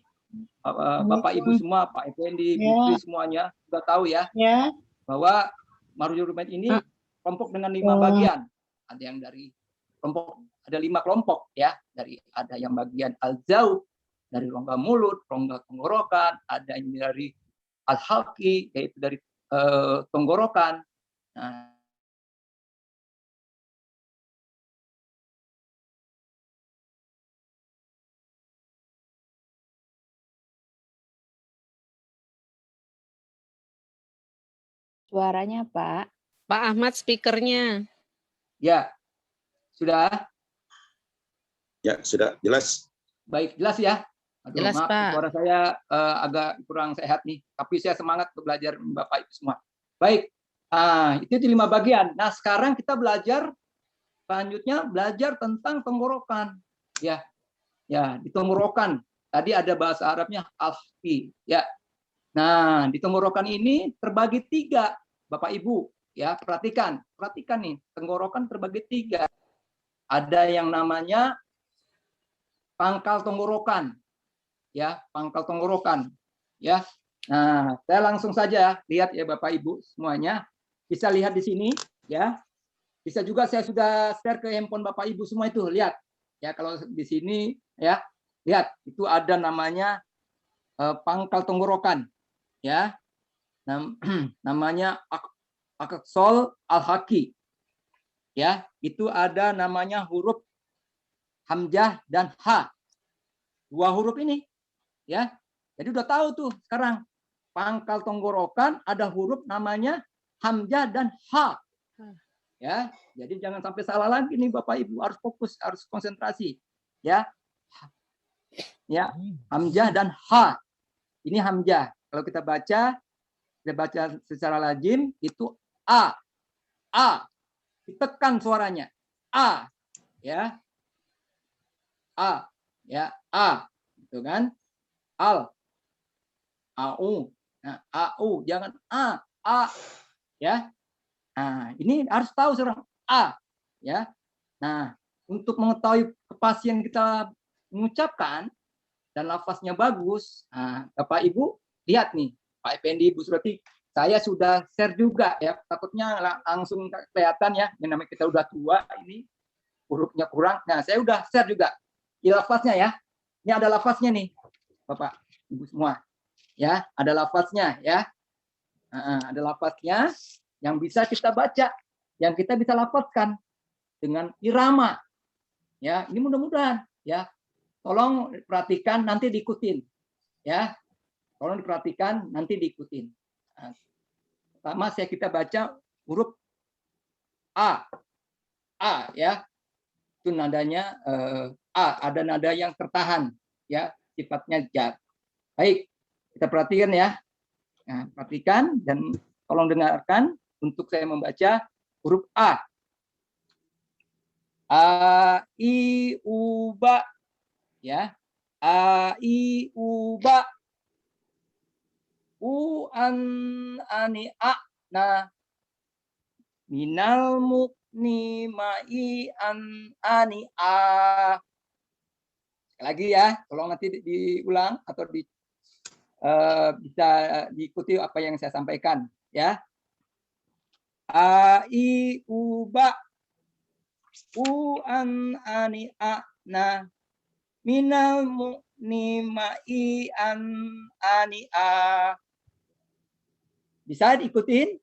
Bapak Ibu semua, Pak Effendi, Bu Sri semuanya sudah tahu ya, bahwa makhluk hidup ini kelompok dengan 5 bagian. Ada yang dari kelompok, ada 5 kelompok ya, dari ada yang bagian al-zaub, dari rongga mulut, rongga tenggorokan, ada yang dari al-halqi, yaitu dari tenggorokan. Nah, Suaranya, Pak. Pak Ahmad speakernya. Ya, sudah. Ya, sudah jelas. Baik, jelas ya. Aduh, Jelas, maaf, Pak. suara saya agak kurang sehat nih. Tapi saya semangat untuk belajar Bapak Ibu semua. Baik, itu di 5 bagian. Nah, sekarang kita belajar, selanjutnya belajar tentang tenggorokan. Ya, di tenggorokan. Tadi ada bahasa Arabnya al-fi. Ya. Nah, di tenggorokan ini terbagi 3, Bapak Ibu. Ya, perhatikan nih, tenggorokan terbagi 3. Ada yang namanya pangkal tenggorokan, ya, pangkal tenggorokan, ya. Nah, saya langsung saja lihat ya Bapak Ibu semuanya, bisa lihat di sini, ya. Bisa juga saya sudah share ke handphone Bapak Ibu semua itu, lihat, ya. Kalau di sini, ya, lihat itu ada namanya pangkal tenggorokan, ya. Namanya aqsal al-haqi, ya. Itu ada namanya huruf hamzah dan ha. 2 huruf ini, ya. Jadi udah tahu tuh sekarang pangkal tenggorokan ada huruf namanya hamzah dan ha. Ya, jadi jangan sampai salah lagi nih Bapak Ibu, harus fokus, harus konsentrasi. Ya. Ya, hamzah dan ha. Ini hamzah. Kalau kita baca secara lazim itu a. A. Ditekan suaranya. A. Ya. A, ya, A, gitu kan? Al, au, nah, au, jangan a, ya. Nah, ini harus tahu seorang a, ya. Nah, untuk mengetahui kepastian kita mengucapkan dan lafaznya bagus, nah, Bapak Ibu lihat nih, Pak Effendi, Bu Surati, saya sudah share juga ya, takutnya langsung kelihatan ya, yang namanya kita udah tua ini hurufnya kurang. Nah, saya udah share juga. Lafaznya ya, ini ada lafaznya nih, Bapak Ibu semua, ya, ada lafaznya ya, ada lafaznya yang bisa kita baca, yang kita bisa lafazkan dengan irama, ya. Ini mudah-mudahan, ya. Tolong perhatikan, nanti diikutin, ya. Tolong diperhatikan, nanti diikutin. Nah, pertama kita baca huruf A, ya. Itu nadanya A, ada nada yang tertahan, ya, sifatnya jar. Baik, kita perhatikan ya. Nah, perhatikan dan tolong dengarkan untuk saya membaca huruf A. A, I, U, Ba, ya. A, I, U, Ba. U, An, Ani, A, Na. Minal mukni ma'i an ani a. Sekali lagi ya, tolong nanti diulang atau bisa diikuti apa yang saya sampaikan ya. A i u ba u an ani a na minal mukni ma'i an ani a. Bisa diikutin?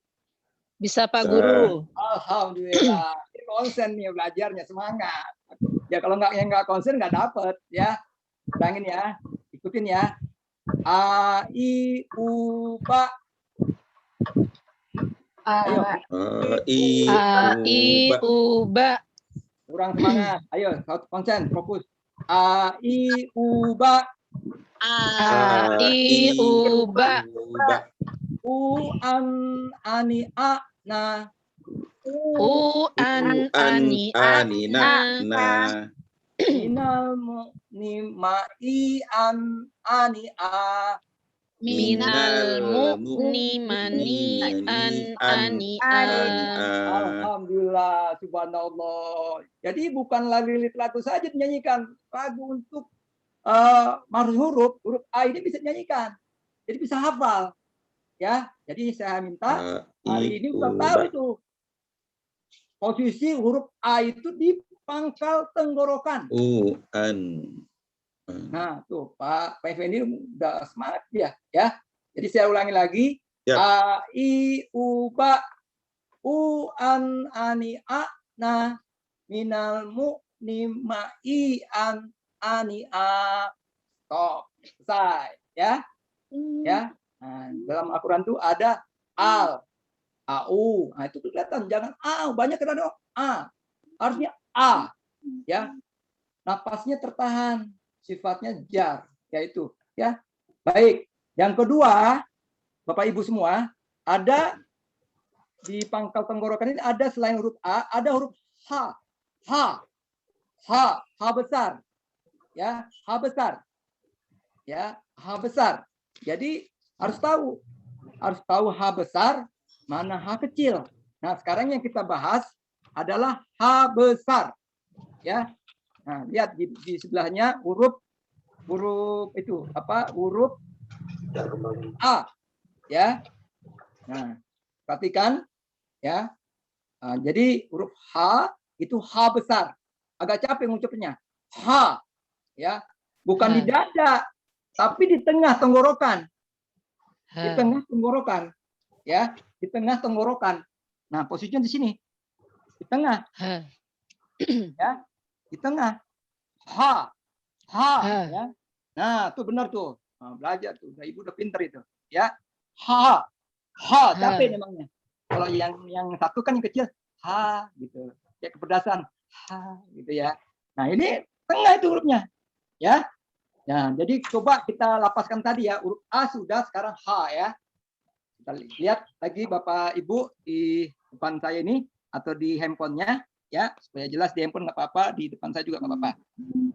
Bisa Pak Guru. Alhamdulillah. Konsen nih belajarnya, semangat. Ya kalau nggak konsen nggak dapet ya. Ulangin ya, ikutin ya. A I U Ba. Ayo. A I U Ba. Kurang semangat. Ayo, konsen, fokus. A I U Ba. A I U Ba. U an ani a na. U an ani a na. Minal mu'ni ma'i an ani a. Minal mu'ni mani an ani a. Alhamdulillah, subhanallah. Jadi bukan lagu saja dinyanyikan, lagu untuk huruf A ini bisa dinyanyikan. Jadi bisa hafal. Ya, jadi saya minta hari ini udah tahu itu posisi huruf A itu di pangkal tenggorokan. Nah, tuh Pak Effendi udah semangat dia, ya. Jadi saya ulangi lagi. Yep. A I U Ba U an ani a na minal mu'ni ma'i an ani a. Stop. Selesai, ya. Ya. Nah, dalam Al-Quran itu ada al, AU. Nah, itu kelihatan, jangan A, banyak kan ada A. Harusnya A, ya. Napasnya tertahan, sifatnya jar, yaitu, ya. Baik. Yang kedua, Bapak Ibu semua, ada di pangkal tenggorokan ini ada selain huruf A, ada huruf H. H besar. Ya, H besar. Ya, H besar. Jadi harus tahu H besar, mana H kecil. Nah, sekarang yang kita bahas adalah H besar. Ya. Nah, lihat di sebelahnya huruf itu apa? Huruf A. Ya. Nah, perhatikan ya. Nah, jadi huruf H itu H besar. Agak capek ngucapnya. H. Ya. Bukan di dada, tapi di tengah tenggorokan. Di tengah tenggorokan. Ya, di tengah tenggorokan. Nah, posisinya di sini. Di tengah. Ya, di tengah. H. Ya. Nah, tuh benar tuh. Nah, belajar tuh. Ibu udah pinter itu. Ya. H. Capek namanya. Kalau yang satu kan yang kecil. H gitu. Kayak kepedasan. H gitu ya. Nah, ini tengah itu hurufnya. Ya. Nah, jadi coba kita lapaskan tadi ya. Huruf A sudah, sekarang H ya. Kita lihat lagi Bapak Ibu di depan saya ini atau di handphonenya ya, supaya jelas di handphone nggak apa-apa, di depan saya juga nggak apa-apa.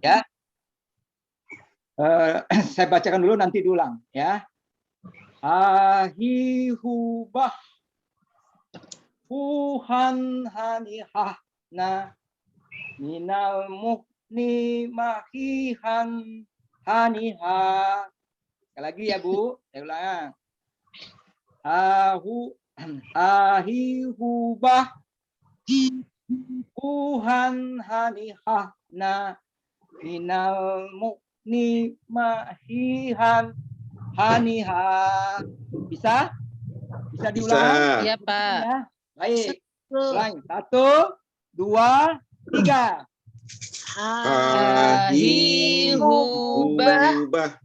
Ya. Saya bacakan dulu nanti diulang ya. Ahihubah Tuhan hanihahna minal mukni mahihan haniha. Sekali lagi ya Bu, saya ulang. Ahihubah Tuhan hanihahna minal mukni mahihan haniha. Bisa? Bisa diulang? Iya, Pak. Ya. Baik. Ulang. 1, 2, 3. Ahihubah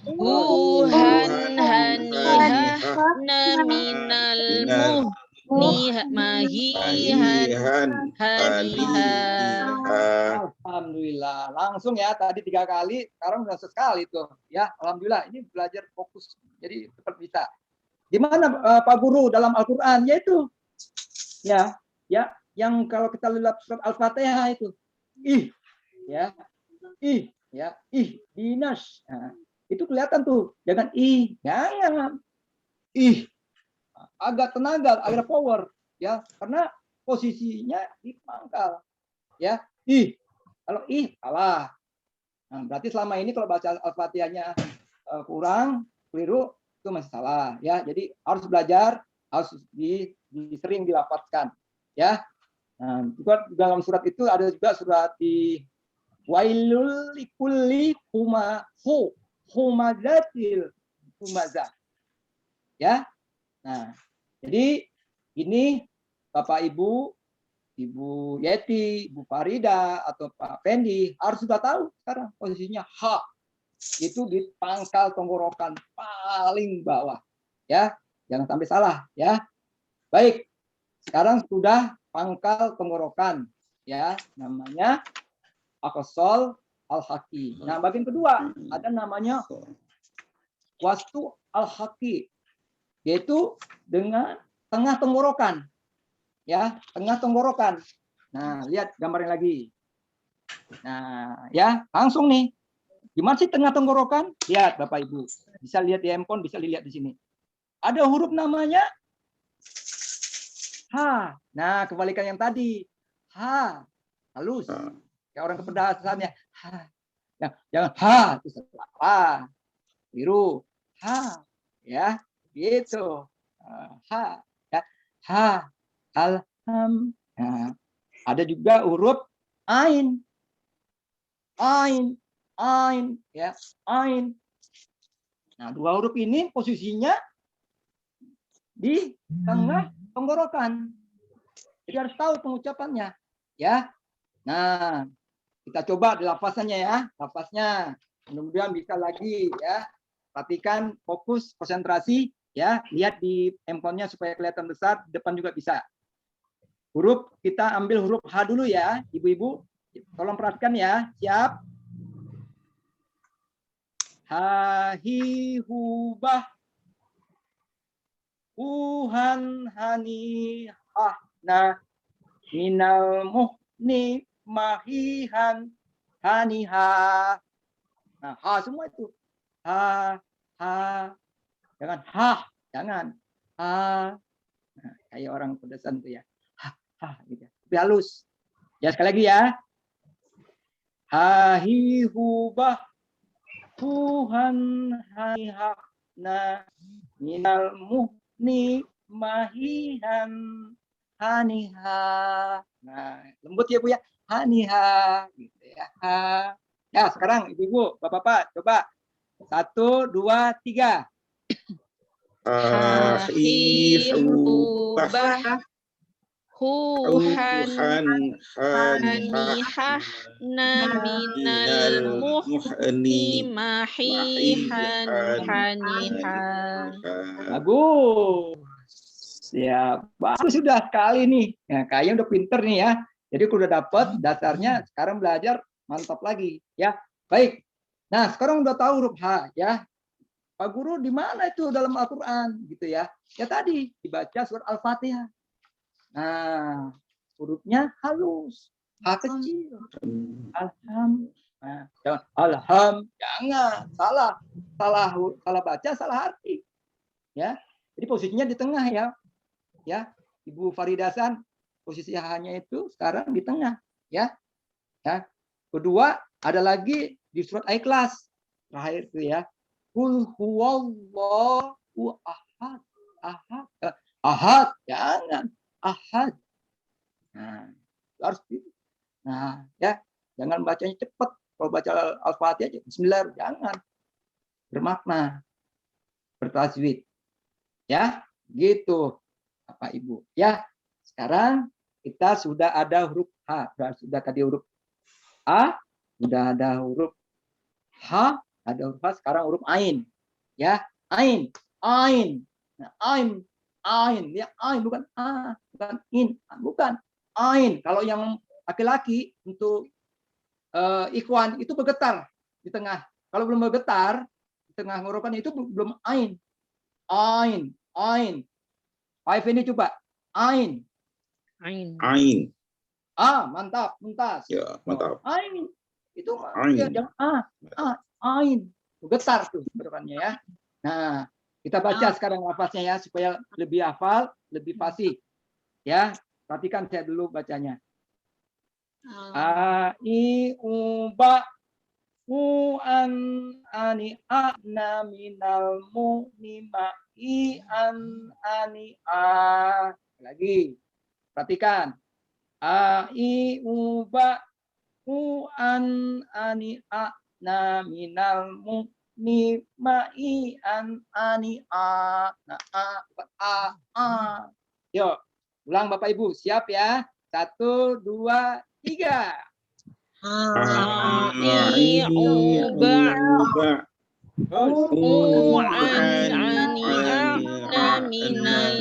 Tuhan hanihahna minal muhni mahihan haniha. Alhamdulillah. Langsung ya, tadi 3 kali, sekarang udah sekali tuh. Ya, alhamdulillah. Ini belajar fokus. Jadi cepat bisa. Di mana Pak Guru dalam Al-Qur'an? Yaitu ya, yang kalau kita lihat surat Al-Fatihah itu ya, dinas. Nah, itu kelihatan tuh. Jangan jangan agak tenaga, agak power ya, karena posisinya di pangkal. Ya, kalau salah. Nah, berarti selama ini kalau baca Al-Fatihahnya kurang, keliru, itu masih salah ya. Jadi harus belajar, harus sering dilapatkan ya. Nah, juga dalam surat itu ada juga surat di wailul likulli humazatil humazah ya. Nah, jadi ini Bapak Ibu Yeti, Ibu Farida atau Pak Fendi harus sudah tahu sekarang posisinya H itu di pangkal tenggorokan paling bawah ya. Jangan sampai salah ya. Baik. Sekarang sudah pangkal tenggorokan ya, namanya aqsal al-haqi. Nah, bagian kedua ada namanya wastu al-haqi, yaitu dengan tengah tenggorokan. Ya, tengah tenggorokan. Nah, lihat gambarnya lagi. Nah, ya, langsung nih. Gimana sih tengah tenggorokan? Lihat Bapak Ibu. Bisa lihat di handphone, bisa dilihat di sini. Ada huruf namanya H. Nah, kebalikan yang tadi. H. Halus. Kayak orang kepedasannya. H. Jangan H. Itu salah. Biru. H. Ya. Gitu. H. Ya. H. Alham. Nah, ada juga huruf Ain. Ain. Ya. Ain. Nah, 2 huruf ini posisinya di tengah tenggorokan. Jadi harus tahu pengucapannya, ya. Nah, kita coba di lafasannya ya, lafaznya. Mudah-mudahan bisa lagi ya. Perhatikan, fokus, konsentrasi Ya, lihat di handphonenya supaya kelihatan besar, depan juga bisa. Huruf kita ambil huruf H dulu ya, ibu-ibu. Tolong perhatikan ya, siap? Ha, hi, hu, bah. Uhan, hani, ah, na, minal, muhni, mahihan, haniha. Nah, ha semua itu. Ha, jangan ha, jangan. Ha. Nah, kayak orang pedesan tuh ya. Ha, gitu. Lebih halus. Ya, sekali lagi ya. Ha, hi, hu, bah. Tuhan hayakna minal muhni mahihan haniha. Nah, lembut ya Bu ya. Haniha gitu ya. Ya, sekarang Ibu-ibu, Bapak-bapak coba 1 2 3. Ahibah Huhan hanihah naminal muhni mahihan hanihah. Bagus. Ya, bagus sudah sekali nih. Ya, kayaknya udah pinter nih ya. Jadi udah dapat dasarnya, sekarang belajar mantap lagi ya. Baik. Nah, sekarang udah tahu huruf H ya. Pak Guru di mana itu dalam Al-Qur'an gitu ya. Ya tadi dibaca surat Al-Fatihah. Nah, hurufnya halus, H kecil. Alham. Nah, jangan alham, jangan salah baca, salah arti. Ya, jadi posisinya di tengah ya. Ya, Ibu Faridasan, posisi H-nya itu sekarang di tengah. Ya, ya. Kedua ada lagi di surat Al-Ikhlas terakhir itu ya. Qul huwallahu ahad, ahad, jangan. Ahad. Nah, harus nah ya, jangan bacanya cepat. Kalau baca Al-Fatihah bismillah, jangan. Bermakna, bertajwid. Ya, gitu. Bapak Ibu. Ya, sekarang kita sudah ada huruf H, sudah tadi huruf A, sudah ada huruf H, ada huruf H, sekarang huruf Ain. Ya, Ain, Ain. Nah, Ain. Ain, ya ain bukan a, bukan in, bukan ain. Kalau yang laki-laki untuk ikhwan itu bergetar di tengah. Kalau belum bergetar di tengah ngorokan itu belum ain. Ain, ain. Pak ini coba ain. Ain. Mantap, muntas. Ya, mantap. Ain. Itu Ain. ya, jangan ain. Bergetar tuh ngorokannya ya. Nah, kita baca sekarang lafaznya ya supaya lebih hafal, lebih fasih. Ya, perhatikan saya dulu bacanya. A i u ba u an ani a na minal mu ni ma i an ani a. Lagi. Perhatikan. A i u ba u an ani a na minal mu ni ma'i an ani a. Nah, a. Yuk, ulang Bapak Ibu, siap ya? 1 2 3. Ai uba an ani a'na minal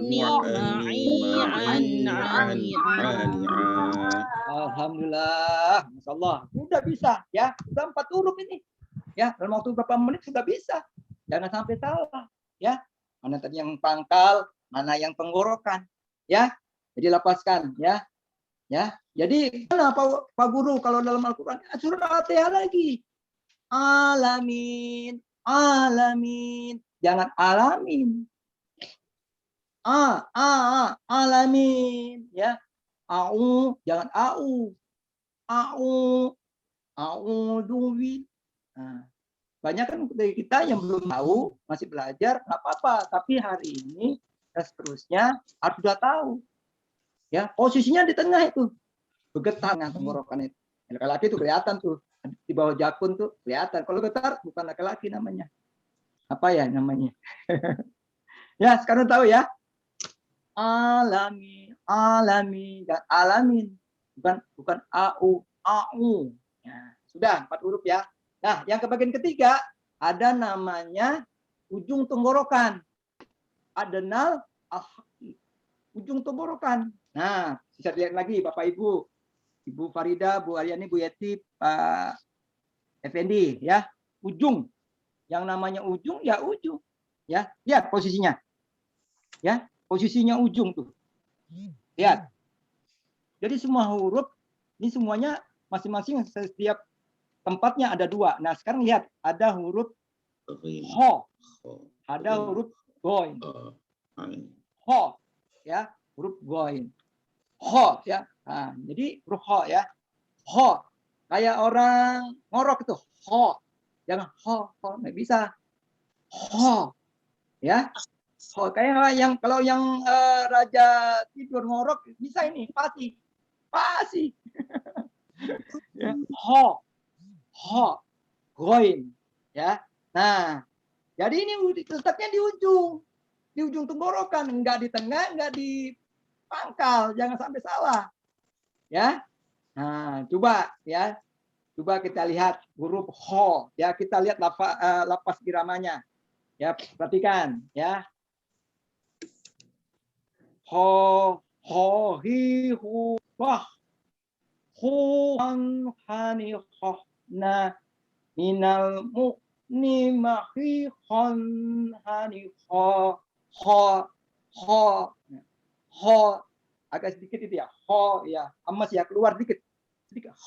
mu'ni ma'i an ani Alhamdulillah, Masya Allah, sudah bisa ya, sudah 4 huruf ini. Ya, dalam waktu beberapa menit sudah bisa. Jangan sampai salah, ya. Mana tadi yang pangkal, mana yang tenggorokan, ya. Jadi lapaskan, ya. Ya. Jadi mana Pak Guru kalau dalam Al-Qur'an surat Al-Fatihah lagi. Alamin, alamin. Jangan alamin. Alamin, ya. Au, jangan au duwi. Nah, banyak kan dari kita yang belum tahu, masih belajar, nggak apa-apa. Tapi hari ini dan seterusnya harus sudah tahu. Ya, posisinya di tengah itu. Bergetar dengan tenggorokan itu. Laki-laki itu kelihatan tuh. Di bawah jakun tuh kelihatan. Kalau getar bukan laki-laki namanya. Apa ya namanya? Ya, sekarang tahu ya. Alami, alami, dan alamin. Bukan au. Ya, sudah 4 huruf ya. Nah, yang ke bagian ketiga ada namanya ujung tenggorokan. Adnal al-haqi. Ujung tenggorokan. Nah, bisa dilihat lagi Bapak Ibu. Ibu Farida, Bu Aryani, Bu Yeti, Pak Effendi, ya. Ujung. Yang namanya ujung, ya ujung. Ya, lihat posisinya. Ya, posisinya ujung tuh. Lihat. Jadi semua huruf ini semuanya masing-masing setiap tempatnya ada dua. Nah, sekarang lihat ada huruf ho, ada huruf goin. Ho, ya, huruf goin. Ho, ya. Nah, jadi huruf ho, ya. Ho, kayak orang ngorok itu. Ho, jangan ho, nggak bisa. Ho, ya. Ho, kayak yang kalau yang raja tidur ngorok bisa ini pasti. Pasti. Ya. Ho, goin, ya. Nah, jadi ini letaknya di ujung tenggorokan, enggak di tengah, enggak di pangkal, jangan sampai salah, ya. Nah, coba ya, coba kita lihat huruf ho, ya, kita lihat lapas iramanya, ya, perhatikan, ya. Ho, hi, hu, wah. Huan hani na minal mu'ni mahi hon hani ho agak sedikit itu ya, ho ya, amas ya, keluar sedikit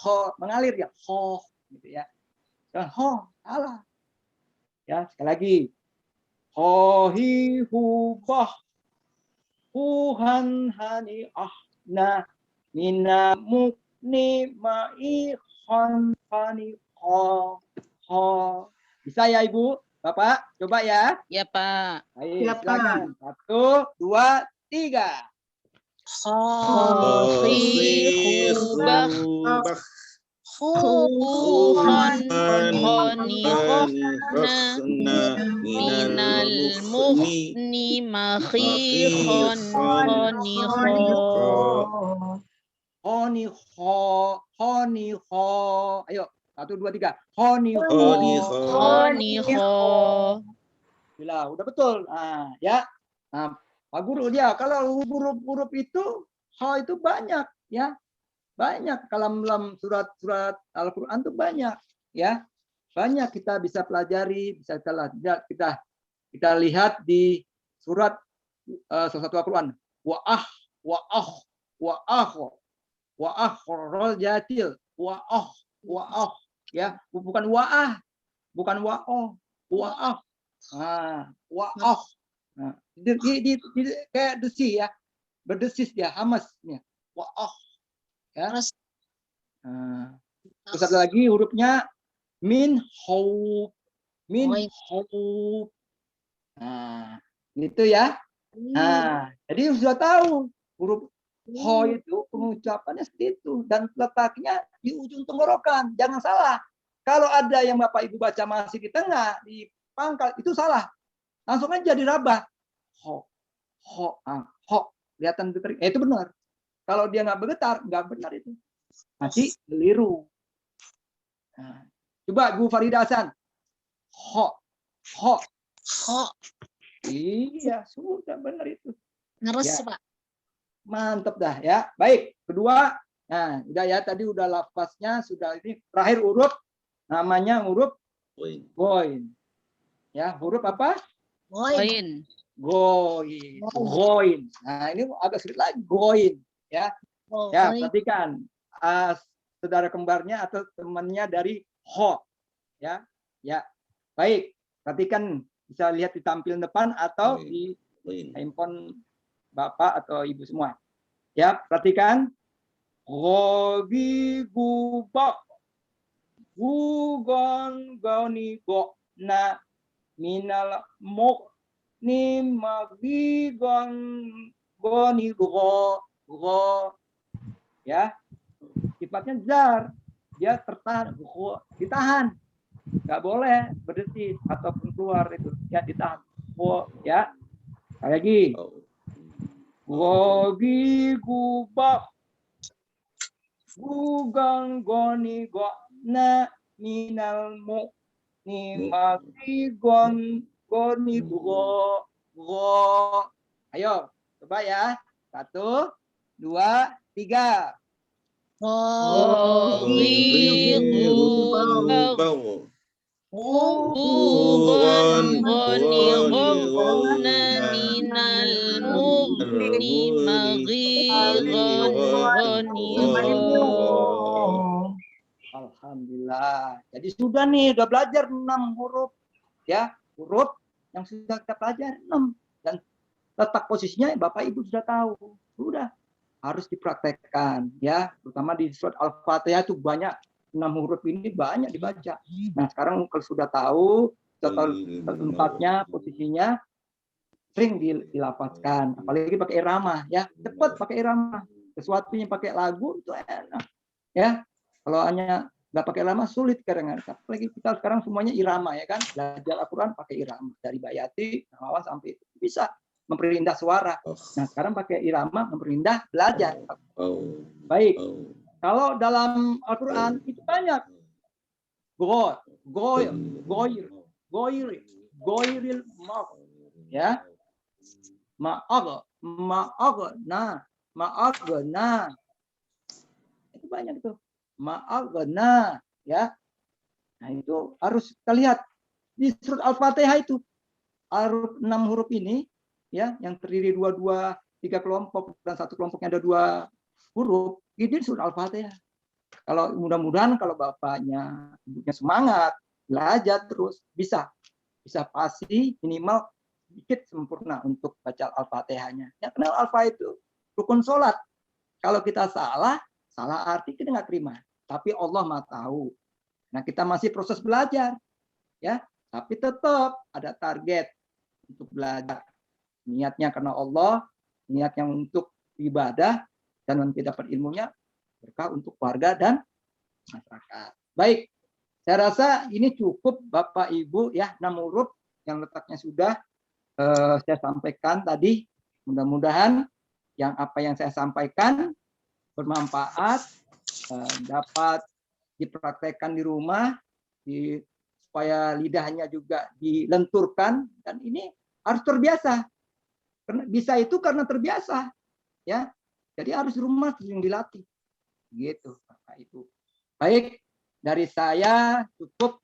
ho, mengalir ya, ho gitu ya. Dan ho salah ya. Sekali lagi, ho hi hu bah huhan hani na mina ni mai khani ho. Bisa ya Ibu, Bapak? Coba ya. Ya Pak. Baik, silakan. 1, 2, 3. Hubah Huhan khani minal mu'ni mahi khani Honi ho. Ayo, 1, 2, 3. Honi ho. Bila udah betul. Nah, ya. Nah, Pak Guru dia kalau huruf-huruf itu ho itu banyak, ya. Banyak dalam surat-surat Al-Qur'an itu banyak, ya. Banyak kita bisa pelajari, bisa kita lihat di surat salah satu Al-Qur'an. Wa'ah akhrol jatil wa'ah ya, bukan wa'ah, bukan wa'oh, wa'ah. Wa'ah. Nah, di kayak desi ya, berdesis dia, hamasnya. Wa'ah ya. Terus ada lagi hurufnya min haub. Nah, gitu ya. Nah, jadi sudah tahu huruf ho itu pengucapannya seperti itu dan letaknya di ujung tenggorokan. Jangan salah. Kalau ada yang Bapak Ibu baca masih di tengah, di pangkal, itu salah. Langsung aja dirabah. Ho. Kelihatan itu benar. Kalau dia nggak bergetar, nggak benar itu. Masih keliru. Nah, coba Bu Farida Hasan. Ho. Iya, sudah benar itu. Ngeres, Ya. Pak. Mantap dah ya. Baik, kedua, nah udah ya, tadi udah lafaznya, sudah ini terakhir huruf namanya huruf goin. Ya, huruf apa? Goin. Goin. Nah, ini agak sulit lagi goin ya. Ya, perhatikan saudara kembarnya atau temannya dari ho. Ya. Ya. Baik, perhatikan, bisa lihat di tampilan depan atau di handphone Bapak atau Ibu semua. Ya, perhatikan. Gogi gubak. Gugon goni go na minal mok ni magi gon goni go. Ya. Sifatnya jar. Dia tertahan, ditahan. Nggak boleh berdesis ataupun keluar itu. Ya, ditahan. Ya. Lagi. Gogi gubak gugang goni go na minal mu ni magi gon goni, go. Ayo, coba ya. 1, 2, 3. Alhamdulillah. Jadi sudah nih, udah belajar 6 huruf. Ya, huruf yang sudah kita pelajari 6. Dan letak posisinya Bapak Ibu sudah tahu. Sudah. Harus dipraktekkan. Ya, terutama di surat Al-Fatihah itu banyak. 6 huruf ini banyak dibaca. Nah, sekarang kalau sudah tahu tempatnya, posisinya, sering dilafazkan. Apalagi pakai irama. Ya, cepat pakai irama. Sesuatu yang pakai lagu itu enak. Ya, kalau hanya nggak pakai irama sulit kadang-kadang. Apalagi kita sekarang semuanya irama ya kan. Belajar Al-Quran pakai irama dari Bayati, Nawawan sampai itu bisa memperindah suara. Nah sekarang pakai irama memperindah belajar. Baik. Kalau dalam Al-Quran itu banyak. Goiril ma'ag. Ya. Ma'agna. Itu banyak tuh. Ma'agna, ya. Nah, itu harus kita lihat di surat Al-Fatihah itu 6 huruf ini ya, yang terdiri 2, 3 kelompok dan 1 kelompoknya ada 2 huruf, ini surat Al-Fatihah. Kalau mudah-mudahan kalau bapaknya ibunya semangat belajar terus bisa pasti minimal sedikit sempurna untuk baca Al-Fatihahnya. Ya, kenal Al-Fatihah itu rukun sholat. Kalau kita salah arti kita nggak terima. Tapi Allah Maha tahu. Nah, kita masih proses belajar. Ya, tapi tetap ada target untuk belajar. Niatnya karena Allah, niatnya untuk ibadah, dan nanti dapat ilmunya berkah untuk keluarga dan masyarakat. Baik, saya rasa ini cukup Bapak Ibu ya, 6 huruf yang letaknya sudah saya sampaikan tadi. Mudah-mudahan apa yang saya sampaikan bermanfaat, dapat dipraktekkan di rumah, supaya lidahnya juga dilenturkan, dan ini harus terbiasa. Bisa itu karena terbiasa, ya. Jadi harus di rumah sering dilatih, gitu Bapak Ibu. Baik, dari saya cukup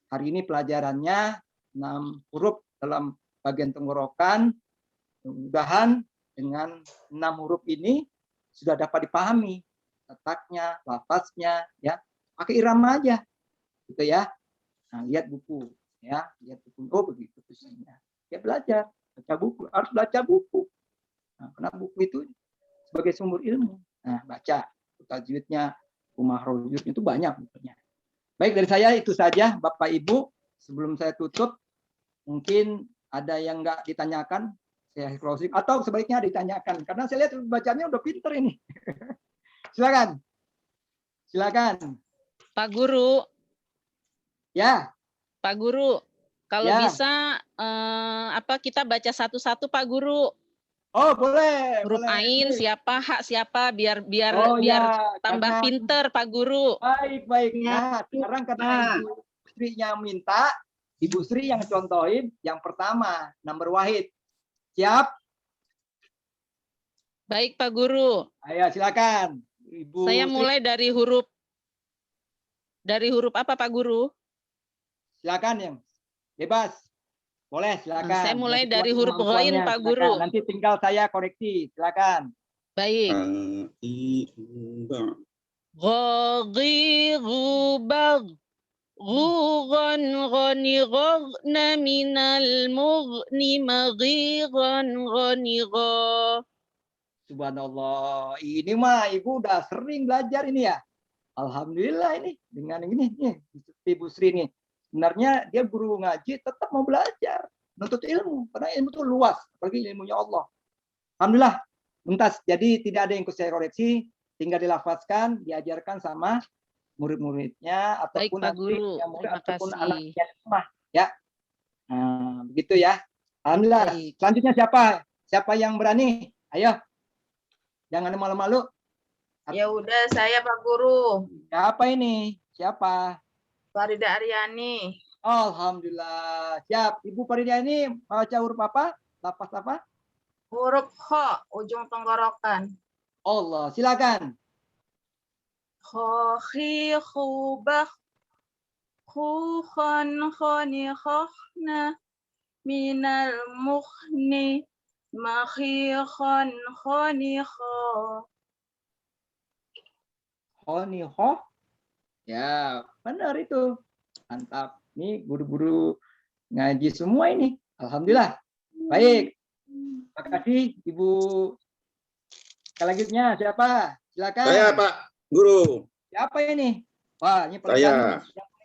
hari ini pelajarannya 6 huruf dalam bagian tenggorokan. Mudah-mudahan dengan 6 huruf ini sudah dapat dipahami letaknya, lafaznya, ya. Pakai irama aja, gitu ya. Nah, lihat buku, ya, lihat buku. Oh begitu tulisannya. Ya belajar, baca buku, harus baca buku. Nah, karena buku itu sebagai sumber ilmu. Nah, baca tajwidnya, mahrojnya itu banyak bukunya. Baik, dari saya itu saja, Bapak Ibu. Sebelum saya tutup, mungkin ada yang nggak ditanyakan. Saya closing atau sebaliknya ditanyakan karena saya lihat bacanya udah pinter ini. Silakan Pak Guru. Ya, Pak Guru, kalau ya. bisa kita baca satu-satu Pak Guru. Oh boleh. Huruf Ain siapa, hak siapa, biar tambah karena pinter Pak Guru. Baik. Nah, sekarang karena Ibu Srinya minta, Ibu Sri yang contohin yang pertama, number wahid. Siap? Baik Pak Guru. Ayo silakan. Ibu Saya mulai dari huruf apa Pak Guru? Silakan yang bebas. Boleh silakan. Saya mulai dari huruf ghain Pak Guru. Nanti tinggal saya koreksi. Silakan. Baik. Ghaghibag. Ghugan ghani ghagna minal mughni maghigan ghani gha. Subhanallah. Ini mah Ibu udah sering belajar ini ya. Alhamdulillah ini. Dengan ini nih, Ibu Sri ini. Sebenarnya dia guru ngaji tetap mau belajar. Menuntut ilmu. Karena ilmu itu luas. Apalagi ilmunya Allah. Alhamdulillah. Muntas. Jadi tidak ada yang saya koreksi. Tinggal dilafazkan, diajarkan sama murid-muridnya ataupun nanti yang murid ataupun anaknya di rumah ya. Nah, begitu ya. Alhamdulillah. Baik. Selanjutnya siapa yang berani? Ayo. Jangan malu-malu. Ya udah saya Pak Guru. Siapa ini? Siapa? Farida Aryani. Alhamdulillah. Siap. Ibu Farida ini baca huruf apa? Lafaz apa? Huruf kha, ujung tenggorokan. Allah. Silakan. Kha, khi, khu, bah, khu, khan, khani, khahna, minal mukhni, makhi, khan, khani, kha. Khani, kha. Ya, benar itu. Mantap. Ini guru-guru ngaji semua ini. Alhamdulillah. Baik. Terima kasih Ibu. Selanjutnya siapa? Silakan. Saya Pak Guru. Siapa ini? Wah, ini Saya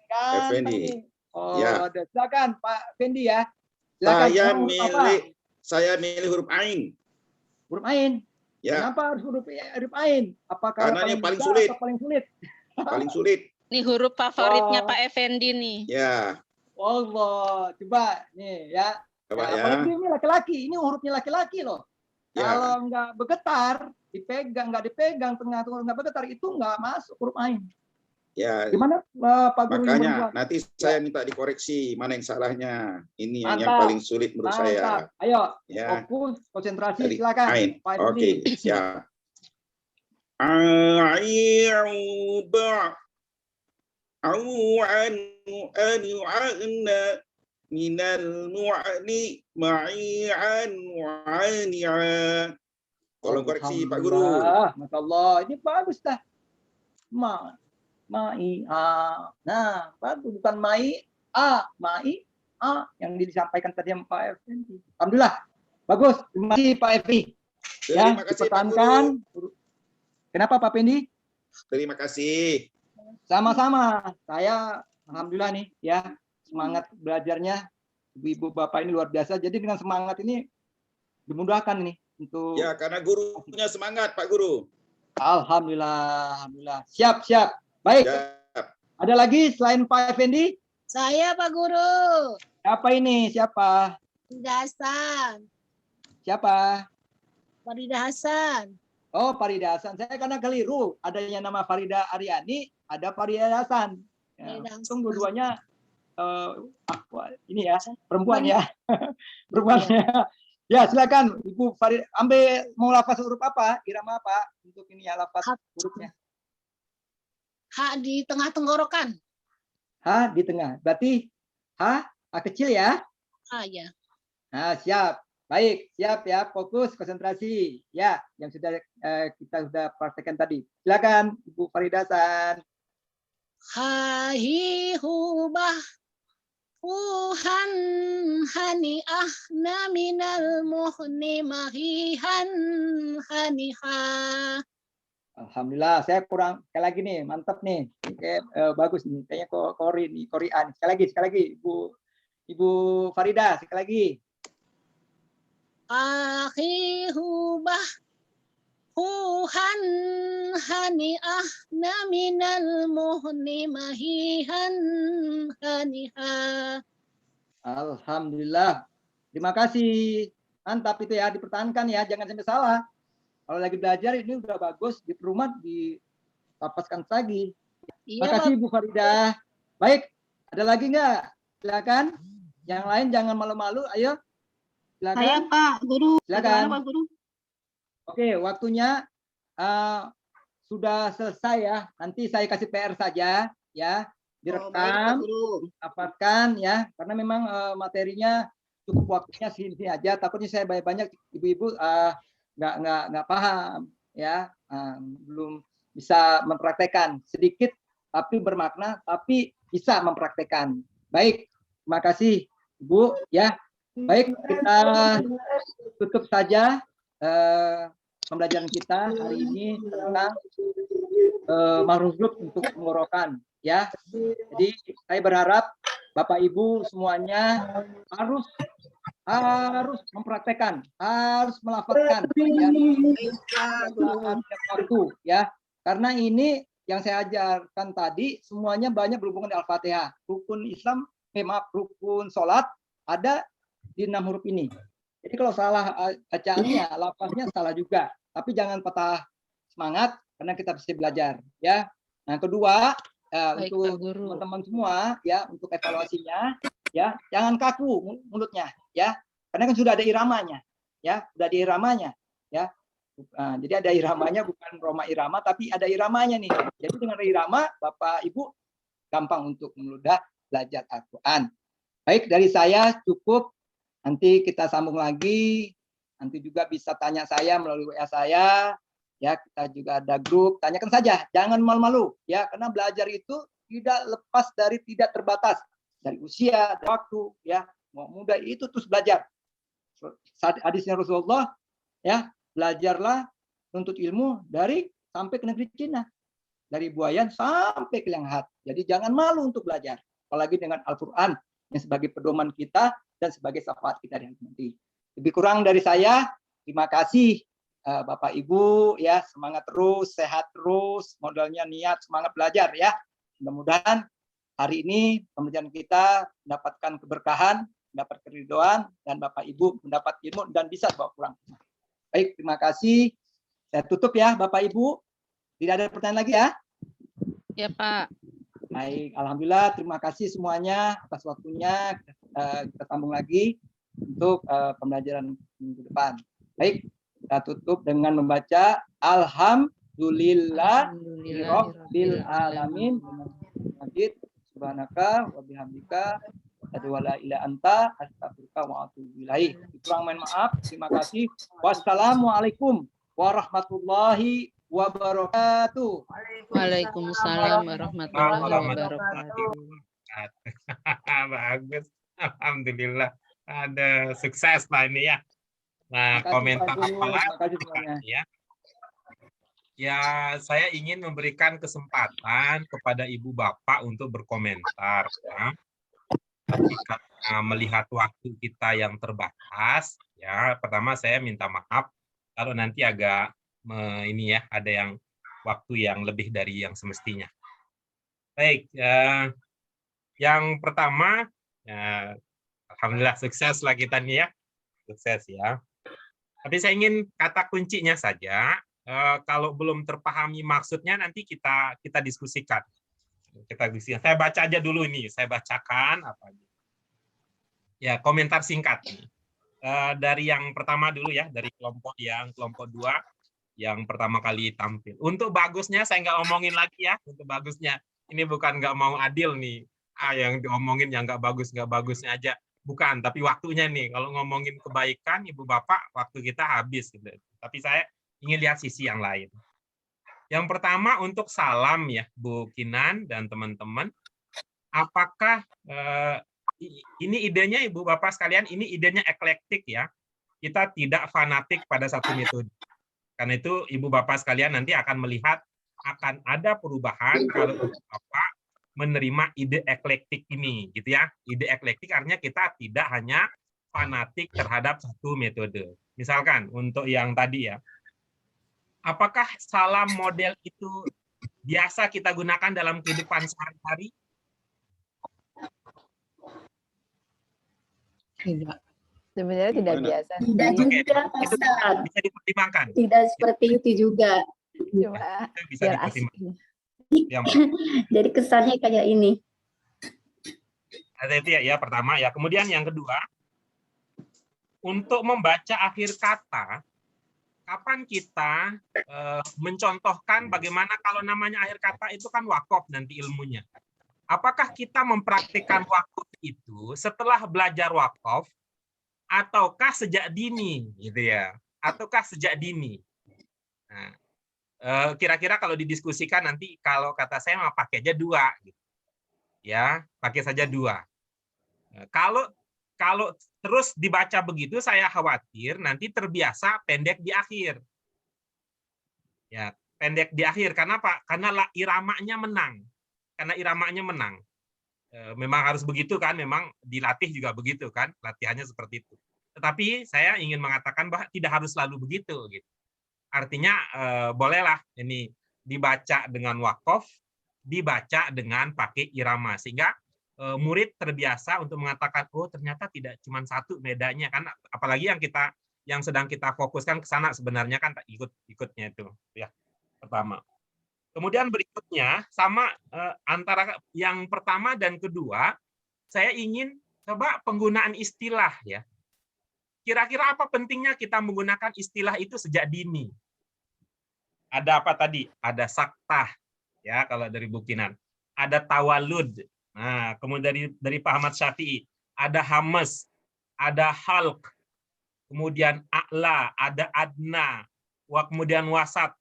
ganteng Effendi. nih. Oh, Ya. ada. Silakan Pak Fendi ya. Silakan. Saya milih huruf Ain. Huruf Ain. Ya. Kenapa harus huruf Ain? Apakah Karena ini paling mudah sulit. atau paling sulit? Paling sulit. Nih huruf favoritnya Wah. Pak Effendi nih. Ya. Allah, coba nih ya. Coba ya. Apalagi ini laki-laki, ini hurufnya laki-laki loh. Ya. Kalau nggak bergetar, nggak dipegang tengah nggak bergetar, itu nggak masuk huruf Ain. Ya. Gimana Pak Guru? Makanya nanti saya minta dikoreksi mana yang salahnya. Ini yang Mantap. paling sulit menurut saya. Ayo, Ya. fokus, konsentrasi, Dari silakan. Ain. Pak Oke, Effendi. siap. A'uba. A'u'ana minal mu'ani ma'i'an wa'ani'a. Tolong koreksi Pak Guru. Masya Allah, ini bagus dah. Nah, bagus, bukan ma'i yang disampaikan tadi sama Pak Effendi. Alhamdulillah, bagus. Terima kasih Pak Effendi. Ya, Terima kasih Pak dipertahankan. Guru. Kenapa Pak Fendi? Terima kasih. Sama-sama. Saya alhamdulillah nih ya, semangat belajarnya ibu-ibu bapak ini luar biasa. Jadi dengan semangat ini dimudahkan nih untuk. Ya, karena gurunya semangat Pak Guru. Alhamdulillah, alhamdulillah. Siap. Baik. Siap. Ada lagi selain Pak Effendi? Saya Pak Guru. Siapa ini? Siapa? Farida Hasan. Siapa? Farida Hasan. Oh, Farida Hasan. Saya karena keliru. Ada yang nama Farida Aryani, ada Farida Hasan. Ya, untung dua-duanya ini ya, perempuan ya. Perempuannya. Ya, silakan Ibu Farida. Ambil mau lafaz huruf apa? Irama apa? Untuk ini ya lafaz hurufnya. H di tengah tenggorokan. H di tengah. Berarti H kecil ya? Ah ya. Nah, siap. Baik, siap ya, fokus, konsentrasi. Ya, yang sudah kita sudah praktekkan tadi. Silakan Ibu Farida Hasan. Hahi hubah huhan hani ahna minal muhni mahihan haniha. Alhamdulillah, saya kurang sekali lagi nih, mantap nih. Kayak bagus nih, kayaknya Korean. Sekali lagi Ibu Farida, sekali lagi. Akhi hubah huhan hani ahna minal muhni mahihan haniha. Alhamdulillah. Terima kasih. Mantap itu ya, dipertahankan ya, jangan sampai salah. Kalau lagi belajar ini udah bagus, di rumah dilapaskan lagi. Terima kasih Bu Farida. Baik, ada lagi nggak? Silakan. Yang lain jangan malu-malu, ayo. Silakan. Saya Pak Guru. Silakan. Pak Guru. Oke, waktunya sudah selesai ya. Nanti saya kasih PR saja ya, direkam, dapatkan ya. Karena memang materinya cukup waktunya sini aja. Takutnya saya banyak ibu-ibu nggak paham ya, belum bisa mempraktekkan, sedikit tapi bermakna, tapi bisa mempraktekkan. Baik, terima kasih Ibu ya. Baik, kita tutup saja pembelajaran kita hari ini tentang makhruf untuk tenggorokan ya. Jadi saya berharap Bapak Ibu semuanya harus mempraktekkan, harus melafazkan waktu ya. Karena ini yang saya ajarkan tadi semuanya banyak berhubungan dengan Al-Fatihah. Rukun Islam, rukun sholat ada di 6 huruf ini. Jadi kalau salah bacaannya, lafaznya salah juga. Tapi jangan patah semangat karena kita pasti belajar ya. Nah, kedua, Baik, untuk Pak Guru. teman-teman semua ya, untuk evaluasinya ya, jangan kaku mulutnya ya, karena kan sudah ada iramanya ya, sudah ada iramanya ya. Jadi ada iramanya, bukan Roma Irama, tapi ada iramanya nih. Jadi dengan irama Bapak Ibu gampang untuk meludah belajar Al-Quran. Baik, dari saya cukup. Nanti kita sambung lagi. Nanti juga bisa tanya saya melalui WA saya. Ya, kita juga ada grup. Tanyakan saja, jangan malu-malu ya, karena belajar itu tidak lepas dari tidak terbatas dari usia, dari waktu ya. Mau muda itu terus belajar. Hadisnya Rasulullah ya, belajarlah untuk ilmu dari sampai ke negeri Cina, dari Buayan sampai ke Lianghat. Jadi jangan malu untuk belajar, apalagi dengan Al-Quran yang sebagai pedoman kita dan sebagai syafaat kita di hari nanti. Lebih kurang dari saya, terima kasih Bapak Ibu ya, semangat terus, sehat terus, modalnya niat, semangat belajar ya. Mudah-mudahan hari ini pembelajaran kita mendapatkan keberkahan, mendapat keridhaan, dan Bapak Ibu mendapat ilmu dan bisa bawa pulang. Baik, terima kasih. Saya tutup ya Bapak Ibu. Tidak ada pertanyaan lagi ya? Ya Pak. Baik, alhamdulillah. Terima kasih semuanya atas waktunya. Kita sambung lagi untuk pembelajaran minggu depan. Baik, kita tutup dengan membaca Alhamdulillahirabbil alamin. Subhanaka wa bihamdika asyhadu an la ilaha illa anta astaghfiruka wa atubu ilaik. Kurang mohon maaf. Terima kasih. Wassalamualaikum warahmatullahi wabarakatuh. Waalaikumsalam warahmatullahi wabarakatuh. Bagus. Alhamdulillah. Ada sukses lah ini ya. Nah, komentar apa ya? Ya, saya ingin memberikan kesempatan kepada Ibu Bapak untuk berkomentar. Ya. Karena melihat waktu kita yang terbatas, ya pertama saya minta maaf kalau nanti agak ini ya, ada yang waktu yang lebih dari yang semestinya. Baik, yang pertama, alhamdulillah sukses lah kita nih ya, sukses ya. Tapi saya ingin kata kuncinya saja. Kalau belum terpahami maksudnya nanti kita diskusikan. Saya baca aja dulu ini, saya bacakan apa ya, komentar singkat nih. Dari yang pertama dulu ya, dari kelompok 2 yang pertama kali tampil. Untuk bagusnya saya nggak omongin lagi ya, untuk bagusnya. Ini bukan nggak mau adil nih, yang diomongin yang nggak bagusnya aja. Bukan, tapi waktunya nih. Kalau ngomongin kebaikan, Ibu Bapak, waktu kita habis gitu. Tapi saya ingin lihat sisi yang lain. Yang pertama untuk salam ya, Bu Kinan dan teman-teman. Apakah ini idenya Ibu Bapak sekalian, ini idenya eklektik ya. Kita tidak fanatik pada satu metode. Karena itu Ibu Bapak sekalian nanti akan melihat akan ada perubahan kalau Ibu Bapak menerima ide eklektik ini, gitu ya. Ide eklektik artinya kita tidak hanya fanatik terhadap satu metode. Misalkan untuk yang tadi ya, apakah salam model itu biasa kita gunakan dalam kehidupan sehari-hari? Tidak. Sebenarnya tidak biasa. Tidak juga, Ustaz. Bisa dipertimbangkan. Tidak seperti itu juga. Cuma bisa dipertimbangkan. Jadi kesannya kayak ini. Itu ya pertama ya. Kemudian yang kedua, untuk membaca akhir kata, kapan kita mencontohkan bagaimana kalau namanya akhir kata itu kan wakof nanti ilmunya. Apakah kita mempraktikkan wakof itu setelah belajar wakof ataukah sejak dini gitu ya? Ataukah sejak dini? Nah, kira-kira kalau didiskusikan nanti kalau kata saya mau pakai aja 2 gitu. Ya, pakai saja 2. Kalau terus dibaca begitu saya khawatir nanti terbiasa pendek di akhir. Ya, pendek di akhir karena apa? Karena iramanya menang. Karena iramanya menang. Memang harus begitu kan, memang dilatih juga begitu kan, latihannya seperti itu. Tetapi saya ingin mengatakan bahwa tidak harus selalu begitu gitu. Artinya bolehlah ini dibaca dengan wakof, dibaca dengan pakai irama sehingga murid terbiasa untuk mengatakan oh ternyata tidak cuma satu bedanya kan, apalagi yang sedang kita fokuskan ke sana sebenarnya kan ikutnya itu ya pertama. Kemudian berikutnya sama antara yang pertama dan kedua, saya ingin coba penggunaan istilah ya. Kira-kira apa pentingnya kita menggunakan istilah itu sejak dini? Ada apa tadi? Ada saktah ya kalau dari Bukinan. Ada tawalud. Nah, kemudian dari Pak Ahmad Syafi'i ada hamas, ada halq, kemudian a'la, ada adna, kemudian wasat.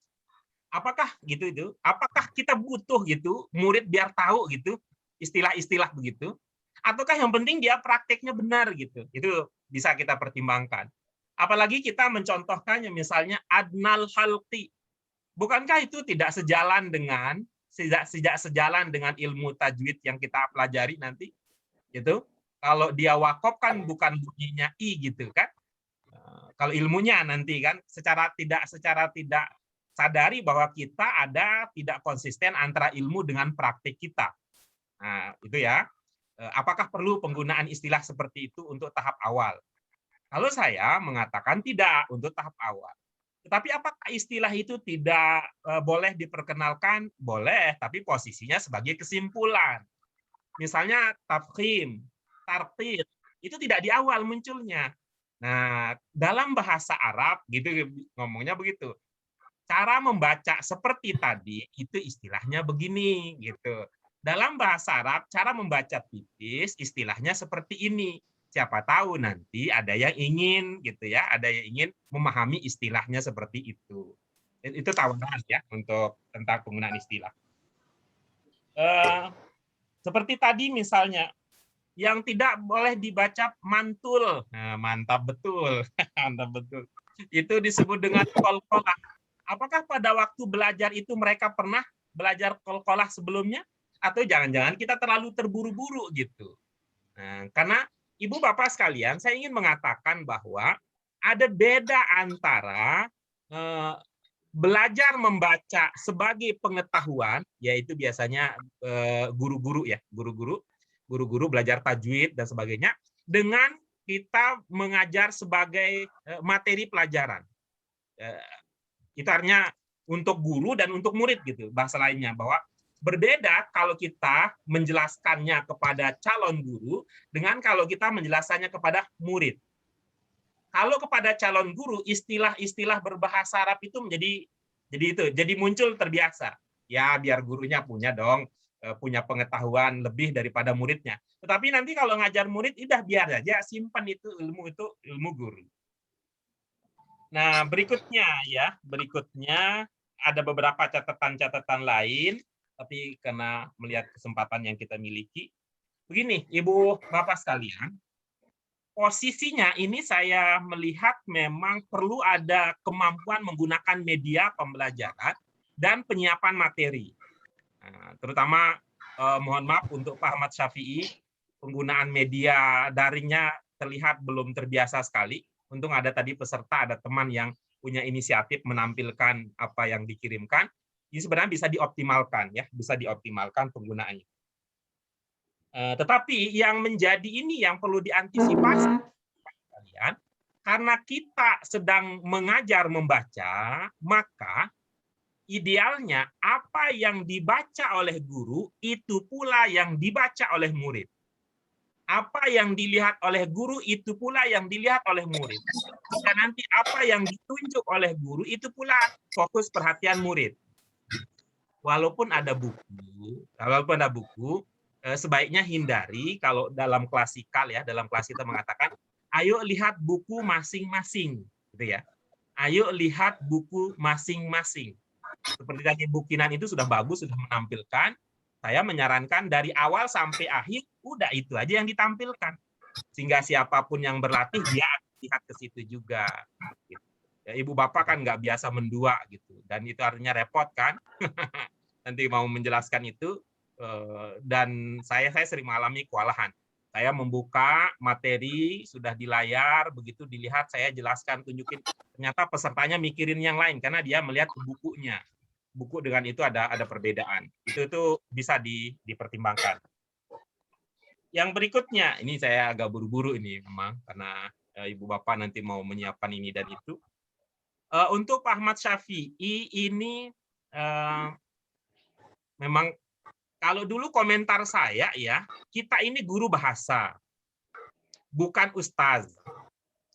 Apakah gitu itu? Apakah kita butuh gitu murid biar tahu gitu istilah-istilah begitu? Ataukah yang penting dia prakteknya benar gitu? Itu bisa kita pertimbangkan. Apalagi kita mencontohkannya misalnya adnal halqi. Bukankah itu tidak sejalan dengan ilmu tajwid yang kita pelajari nanti? Gitu. Kalau dia wakof kan bukan bunyinya i gitu kan? Kalau ilmunya nanti kan secara tidak sadari bahwa kita ada tidak konsisten antara ilmu dengan praktik kita. Nah, itu ya. Apakah perlu penggunaan istilah seperti itu untuk tahap awal? Kalau saya mengatakan tidak untuk tahap awal. Tetapi apakah istilah itu tidak boleh diperkenalkan? Boleh, tapi posisinya sebagai kesimpulan. Misalnya tafkhim, tartib, itu tidak di awal munculnya. Nah, dalam bahasa Arab gitu ngomongnya begitu. Cara membaca seperti tadi itu istilahnya begini gitu. Dalam bahasa Arab cara membaca tipis istilahnya seperti ini. Siapa tahu nanti ada yang ingin gitu ya, ada yang ingin memahami istilahnya seperti itu. Itu tawaran ya untuk tentang penggunaan istilah. Seperti tadi misalnya yang tidak boleh dibaca mantul. Nah, mantap betul. Mantap betul. Itu disebut dengan qalqalah. Apakah pada waktu belajar itu mereka pernah belajar qalqalah sebelumnya? Atau jangan-jangan kita terlalu terburu-buru gitu. Nah, karena Ibu Bapak sekalian, saya ingin mengatakan bahwa ada beda antara belajar membaca sebagai pengetahuan, yaitu biasanya guru-guru ya, guru-guru belajar tajwid dan sebagainya, dengan kita mengajar sebagai materi pelajaran. Itu artinya untuk guru dan untuk murid gitu, bahasa lainnya, bahwa berbeda kalau kita menjelaskannya kepada calon guru dengan kalau kita menjelaskannya kepada murid. Kalau kepada calon guru, istilah-istilah berbahasa Arab itu jadi muncul terbiasa. Ya biar gurunya punya pengetahuan lebih daripada muridnya. Tetapi nanti kalau ngajar murid, udah biar aja simpan itu ilmu guru. Nah, berikutnya ada beberapa catatan-catatan lain, tapi karena melihat kesempatan yang kita miliki, begini, Ibu Bapak sekalian, posisinya ini saya melihat memang perlu ada kemampuan menggunakan media pembelajaran dan penyiapan materi. Nah, terutama mohon maaf untuk Pak Ahmad Syafi'i, penggunaan media daringnya terlihat belum terbiasa sekali. Untung ada tadi peserta, ada teman yang punya inisiatif menampilkan apa yang dikirimkan. Ini sebenarnya bisa dioptimalkan ya, bisa dioptimalkan penggunaannya. Tetapi yang menjadi ini yang perlu diantisipasi kalian, karena kita sedang mengajar membaca, maka idealnya apa yang dibaca oleh guru itu pula yang dibaca oleh murid. Apa yang dilihat oleh guru itu pula yang dilihat oleh murid. Dan nanti apa yang ditunjuk oleh guru itu pula fokus perhatian murid. Walaupun ada buku, sebaiknya hindari kalau dalam klasikal ya, dalam klasik kita mengatakan, ayo lihat buku masing-masing, gitu ya. Ayo lihat buku masing-masing. Seperti tadi Bukinan itu sudah bagus, sudah menampilkan. Saya menyarankan dari awal sampai akhir, udah itu aja yang ditampilkan. Sehingga siapapun yang berlatih, dia lihat ke situ juga. Gitu. Ya, Ibu Bapak kan nggak biasa mendua, gitu. Dan itu artinya repot kan. Nanti mau menjelaskan itu, dan saya sering mengalami kewalahan. Saya membuka materi, sudah di layar, begitu dilihat, saya jelaskan, tunjukin. Ternyata pesertanya mikirin yang lain, karena dia melihat ke bukunya. Buku dengan itu ada perbedaan. Itu bisa dipertimbangkan. Yang berikutnya, ini saya agak buru-buru ini memang, karena Ibu Bapak nanti mau menyiapkan ini dan itu. Untuk Pak Ahmad Syafi'i, ini memang kalau dulu komentar saya ya, kita ini guru bahasa, bukan ustaz.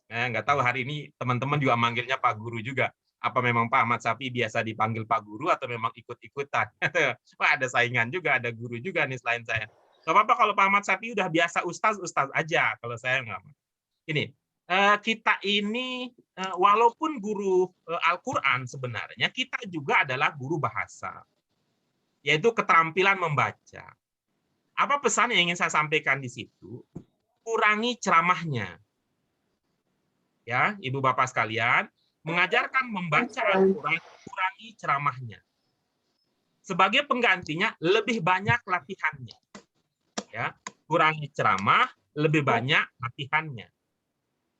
Nggak tahu hari ini teman-teman juga manggilnya Pak Guru juga. Apa memang Pak Ahmad Syafi'i biasa dipanggil Pak Guru atau memang ikut-ikutan? Wah, ada saingan juga, ada guru juga nih selain saya. Nggak apa-apa kalau Pak Ahmad Syafi'i udah biasa ustaz aja. Kalau saya nggak. Ini kita ini walaupun guru Al-Quran sebenarnya kita juga adalah guru bahasa, yaitu keterampilan membaca. Apa pesan yang ingin saya sampaikan di situ? Kurangi ceramahnya. Ya, Ibu Bapak sekalian, mengajarkan membaca Al-Quran, kurangi ceramahnya. Sebagai penggantinya, lebih banyak latihannya. Ya, kurangi ceramah, lebih banyak latihannya.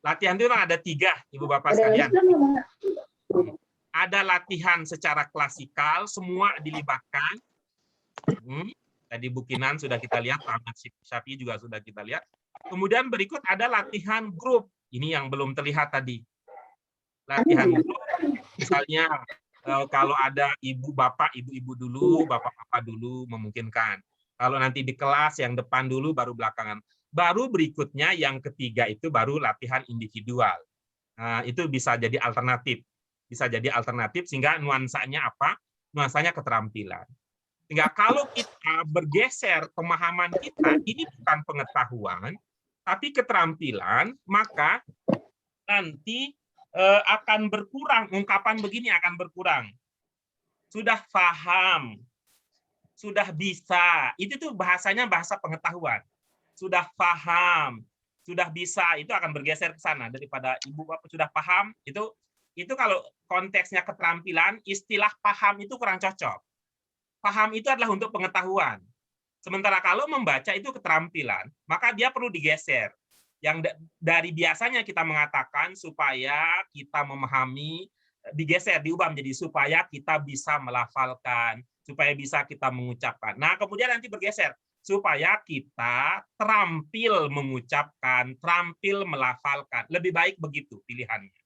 Latihan itu ada 3, Ibu Bapak sekalian. Ada latihan secara klasikal, semua dilibatkan. Tadi Bukinan sudah kita lihat, Ahmad Syafi'i juga sudah kita lihat. Kemudian berikut ada latihan grup. Ini yang belum terlihat tadi. Latihan grup, misalnya kalau ada ibu bapak, ibu-ibu dulu, bapak-bapak dulu memungkinkan. Kalau nanti di kelas yang depan dulu, baru belakangan. Baru berikutnya yang ketiga itu baru latihan individual. Nah, itu bisa jadi alternatif. Bisa jadi alternatif sehingga nuansanya apa? Nuansanya keterampilan. Sehingga kalau kita bergeser pemahaman kita, ini bukan pengetahuan, tapi keterampilan, maka nanti akan berkurang, ungkapan begini akan berkurang. Sudah paham, sudah bisa, itu tuh bahasanya bahasa pengetahuan. Sudah paham, sudah bisa, itu akan bergeser ke sana daripada ibu bapak sudah paham, itu kalau konteksnya keterampilan, istilah paham itu kurang cocok. Paham itu adalah untuk pengetahuan. Sementara kalau membaca itu keterampilan, maka dia perlu digeser. Yang dari biasanya kita mengatakan supaya kita memahami, digeser, diubah menjadi supaya kita bisa melafalkan, supaya bisa kita mengucapkan. Nah, kemudian nanti bergeser, supaya kita terampil mengucapkan, terampil melafalkan. Lebih baik begitu pilihannya.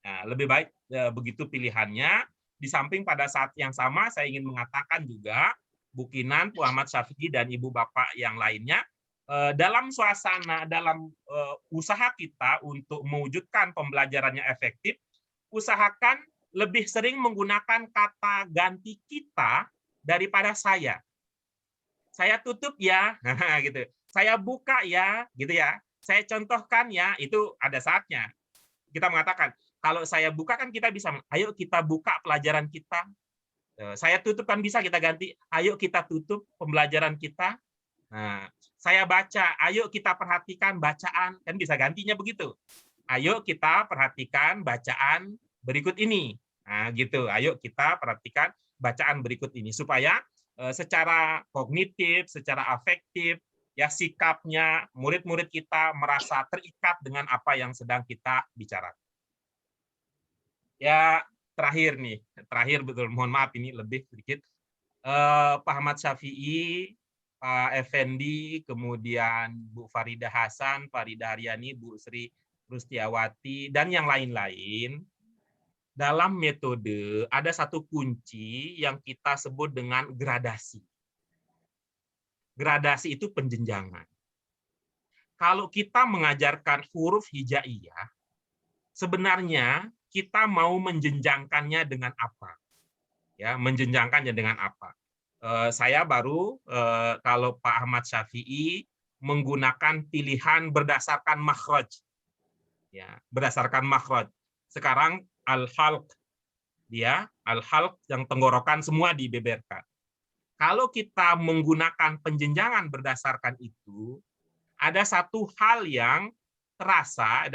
Nah, lebih baik begitu pilihannya. Di samping pada saat yang sama, saya ingin mengatakan juga, Bukinan, Pak Ahmad Syafi'i, dan ibu bapak yang lainnya, dalam suasana, dalam usaha kita untuk mewujudkan pembelajarannya efektif, usahakan lebih sering menggunakan kata ganti kita daripada saya. Saya tutup ya, gitu. Saya buka ya, gitu ya. Saya contohkan ya, itu ada saatnya. Kita mengatakan, kalau saya buka kan kita bisa, ayo kita buka pelajaran kita. Saya tutup kan bisa kita ganti, ayo kita tutup pembelajaran kita. Nah, saya baca, ayo kita perhatikan bacaan, kan bisa gantinya begitu. Ayo kita perhatikan bacaan berikut ini. Nah, gitu. Ayo kita perhatikan bacaan berikut ini supaya secara kognitif, secara afektif, ya sikapnya murid-murid kita merasa terikat dengan apa yang sedang kita bicarakan. Ya, terakhir nih, terakhir betul, mohon maaf ini lebih sedikit. Pak Ahmad Syafi'i, Pak Effendi, kemudian Bu Farida Hasan, Farida Haryani, Bu Sri Rustiawati, dan yang lain-lain, dalam metode ada satu kunci yang kita sebut dengan gradasi. Gradasi itu penjenjangan. Kalau kita mengajarkan huruf hijaiyah, sebenarnya kita mau menjenjangkannya dengan apa? Ya, menjenjangkannya dengan apa? Saya baru kalau Pak Ahmad Syafi'i menggunakan pilihan berdasarkan makhraj. Ya, berdasarkan makhraj. Sekarang al-halq, dia al-halq yang tenggorokan semua dibeberkan. Kalau kita menggunakan penjenjangan berdasarkan itu, ada satu hal yang terasa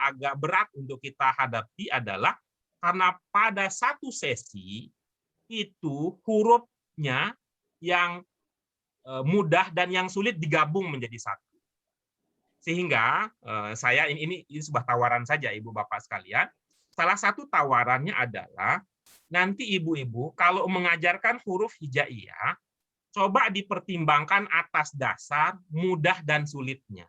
agak berat untuk kita hadapi adalah karena pada satu sesi itu hurufnya yang mudah dan yang sulit digabung menjadi satu. Sehingga saya ini sebuah tawaran saja Ibu Bapak sekalian. Salah satu tawarannya adalah nanti ibu-ibu kalau mengajarkan huruf hijaiyah, coba dipertimbangkan atas dasar mudah dan sulitnya.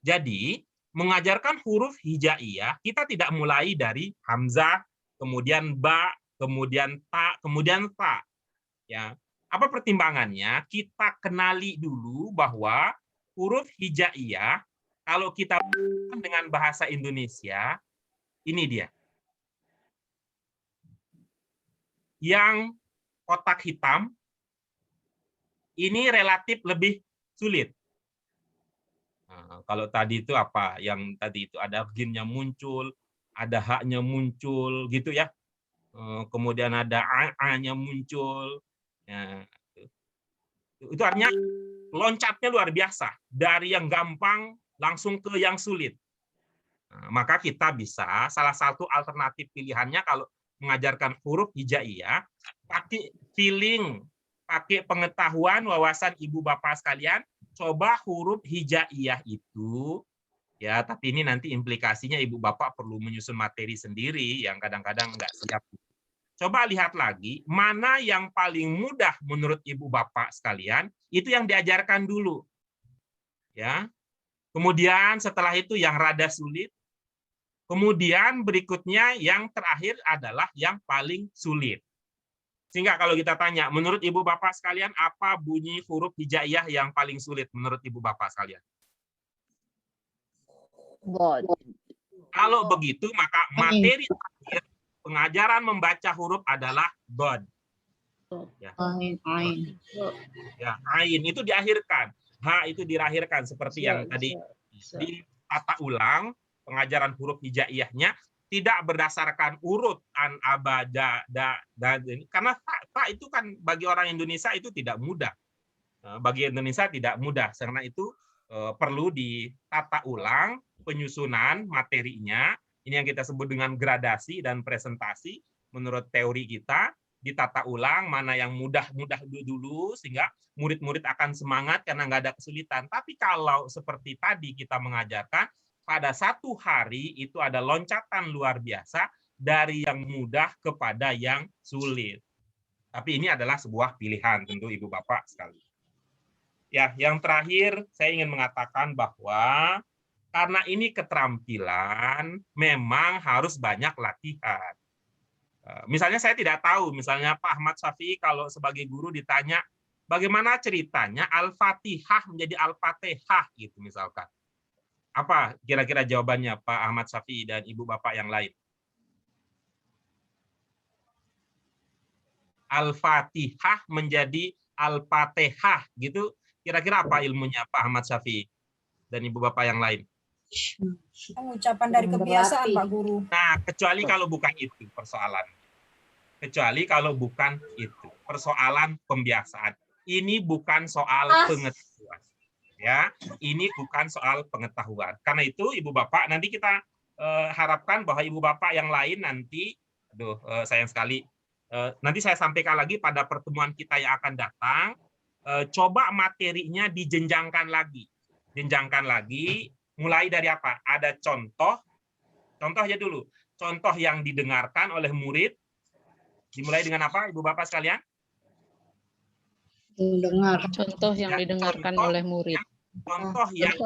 Jadi, mengajarkan huruf hijaiyah, kita tidak mulai dari hamzah, kemudian ba, kemudian ta, kemudian ta. Ya, apa pertimbangannya? Kita kenali dulu bahwa huruf hijaiyah kalau kita dengan bahasa Indonesia, ini dia. Yang kotak hitam ini relatif lebih sulit. Nah, kalau tadi itu apa? Yang tadi itu ada ginnya muncul, ada haknya muncul, gitu ya. Kemudian ada a-nya muncul. Nah, itu artinya loncatnya luar biasa. Dari yang gampang langsung ke yang sulit. Nah, maka kita bisa, salah satu alternatif pilihannya kalau mengajarkan huruf hijaiyah, pakai feeling, pakai pengetahuan, wawasan ibu bapak sekalian, coba huruf hijaiyah itu, ya, tapi ini nanti implikasinya ibu bapak perlu menyusun materi sendiri yang kadang-kadang nggak siap. Coba lihat lagi, mana yang paling mudah menurut ibu bapak sekalian, itu yang diajarkan dulu. Ya. Kemudian setelah itu yang rada sulit, kemudian berikutnya yang terakhir adalah yang paling sulit. Sehingga kalau kita tanya, menurut ibu bapak sekalian, apa bunyi huruf hijaiyah yang paling sulit menurut ibu bapak sekalian? Bod. Kalau begitu, maka materi terakhir pengajaran membaca huruf adalah bod. Ya. Ya, ain itu diakhirkan, ha itu dilahirkan seperti yang tadi di tata ulang pengajaran huruf hijaiyahnya tidak berdasarkan urut an aba da karena ta itu kan bagi orang Indonesia itu tidak mudah. Bagi Indonesia tidak mudah, karena itu perlu ditata ulang penyusunan materinya. Ini yang kita sebut dengan gradasi dan presentasi menurut teori kita. Ditata ulang mana yang mudah-mudah dulu sehingga murid-murid akan semangat karena nggak ada kesulitan. Tapi kalau seperti tadi kita mengajarkan, pada satu hari itu ada loncatan luar biasa dari yang mudah kepada yang sulit. Tapi ini adalah sebuah pilihan tentu ibu bapak sekali. Ya, yang terakhir saya ingin mengatakan bahwa karena ini keterampilan memang harus banyak latihan. Misalnya saya tidak tahu, misalnya Pak Ahmad Syafi'i kalau sebagai guru ditanya bagaimana ceritanya Al-Fatihah menjadi Al-Fatihah gitu misalkan. Apa kira-kira jawabannya Pak Ahmad Syafi'i dan ibu bapak yang lain? Al-Fatihah menjadi Al-Fatihah gitu. Kira-kira apa ilmunya Pak Ahmad Syafi'i dan ibu bapak yang lain? Pengucapan dari kebiasaan Pak Guru. Nah, kecuali kalau bukan itu persoalan. Kecuali kalau bukan itu persoalan pembiasaan. Ini bukan soal pengetahuan. Ya, ini bukan soal pengetahuan. Karena itu ibu bapak nanti kita harapkan bahwa ibu bapak yang lain nanti, sayang sekali, nanti saya sampaikan lagi pada pertemuan kita yang akan datang. Coba materinya dijenjangkan lagi, mulai dari apa? Ada contoh aja dulu. Contoh yang didengarkan oleh murid, dimulai dengan apa, ibu bapak sekalian? Contoh yang didengarkan oleh murid. Contoh yang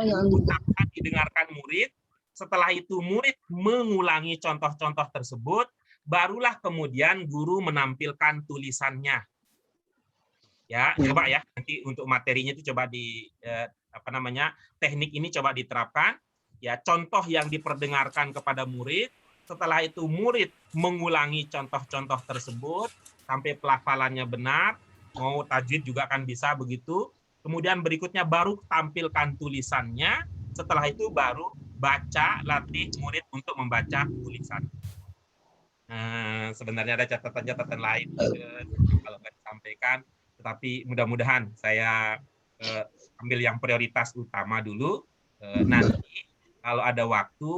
didengarkan murid. Setelah itu murid mengulangi contoh-contoh tersebut, barulah kemudian guru menampilkan tulisannya. Ya, coba ya nanti untuk materinya itu coba di teknik ini coba diterapkan. Ya, contoh yang diperdengarkan kepada murid. Setelah itu murid mengulangi contoh-contoh tersebut sampai pelafalannya benar. Mau tajwid juga kan bisa begitu. Kemudian berikutnya baru tampilkan tulisannya. Setelah itu baru baca, latih murid untuk membaca tulisan. Sebenarnya ada catatan-catatan lain kalau nggak disampaikan. Tetapi mudah-mudahan saya ambil yang prioritas utama dulu. Nanti kalau ada waktu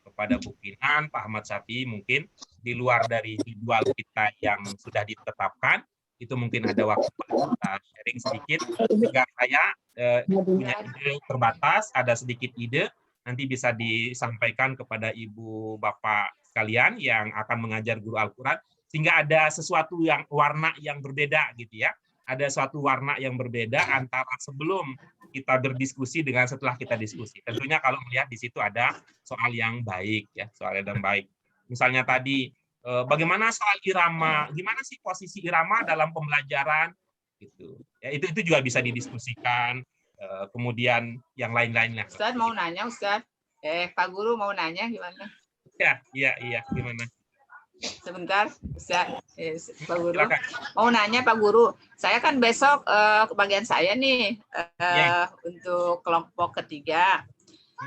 kepada Bu Kinan, Pak Ahmad Syafi'i mungkin di luar dari jadwal kita yang sudah ditetapkan, itu mungkin ada waktu kita sharing sedikit. Jika saya punya ide terbatas, ada sedikit ide, nanti bisa disampaikan kepada ibu bapak sekalian yang akan mengajar guru Al-Quran, sehingga ada sesuatu yang warna yang berbeda gitu ya. Ada suatu warna yang berbeda antara sebelum kita berdiskusi dengan setelah kita diskusi. Tentunya kalau melihat di situ ada soal yang baik ya, soal yang baik. Misalnya tadi Bagaimana soal irama? Gimana sih posisi irama dalam pembelajaran? Gitu. Ya, itu juga bisa didiskusikan. Kemudian yang lain-lainnya. Ustaz mau nanya, Ustaz. Pak Guru mau nanya gimana? Iya, gimana? Sebentar, Ustaz. Pak Guru. Mau nanya Pak Guru. Saya kan besok kebagian saya nih untuk kelompok ketiga.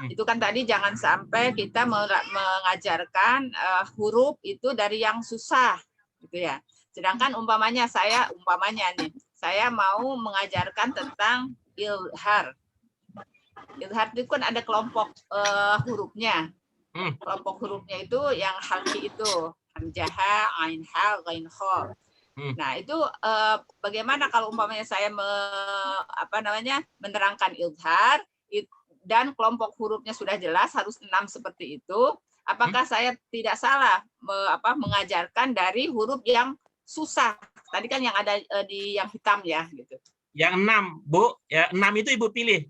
Itu kan tadi jangan sampai kita mengajarkan huruf itu dari yang susah, gitu ya. Sedangkan umpamanya saya mau mengajarkan tentang ilhar. Ilhar itu kan ada kelompok hurufnya. Kelompok hurufnya itu yang halki itu hamzah, ain, ha, ghain, kha. Nah, itu bagaimana kalau umpamanya saya menerangkan ilhar dan kelompok hurufnya sudah jelas harus 6 seperti itu, apakah saya tidak salah mengajarkan dari huruf yang susah? Tadi kan yang ada di yang hitam ya gitu. Yang 6, Bu, ya 6 itu Ibu pilih.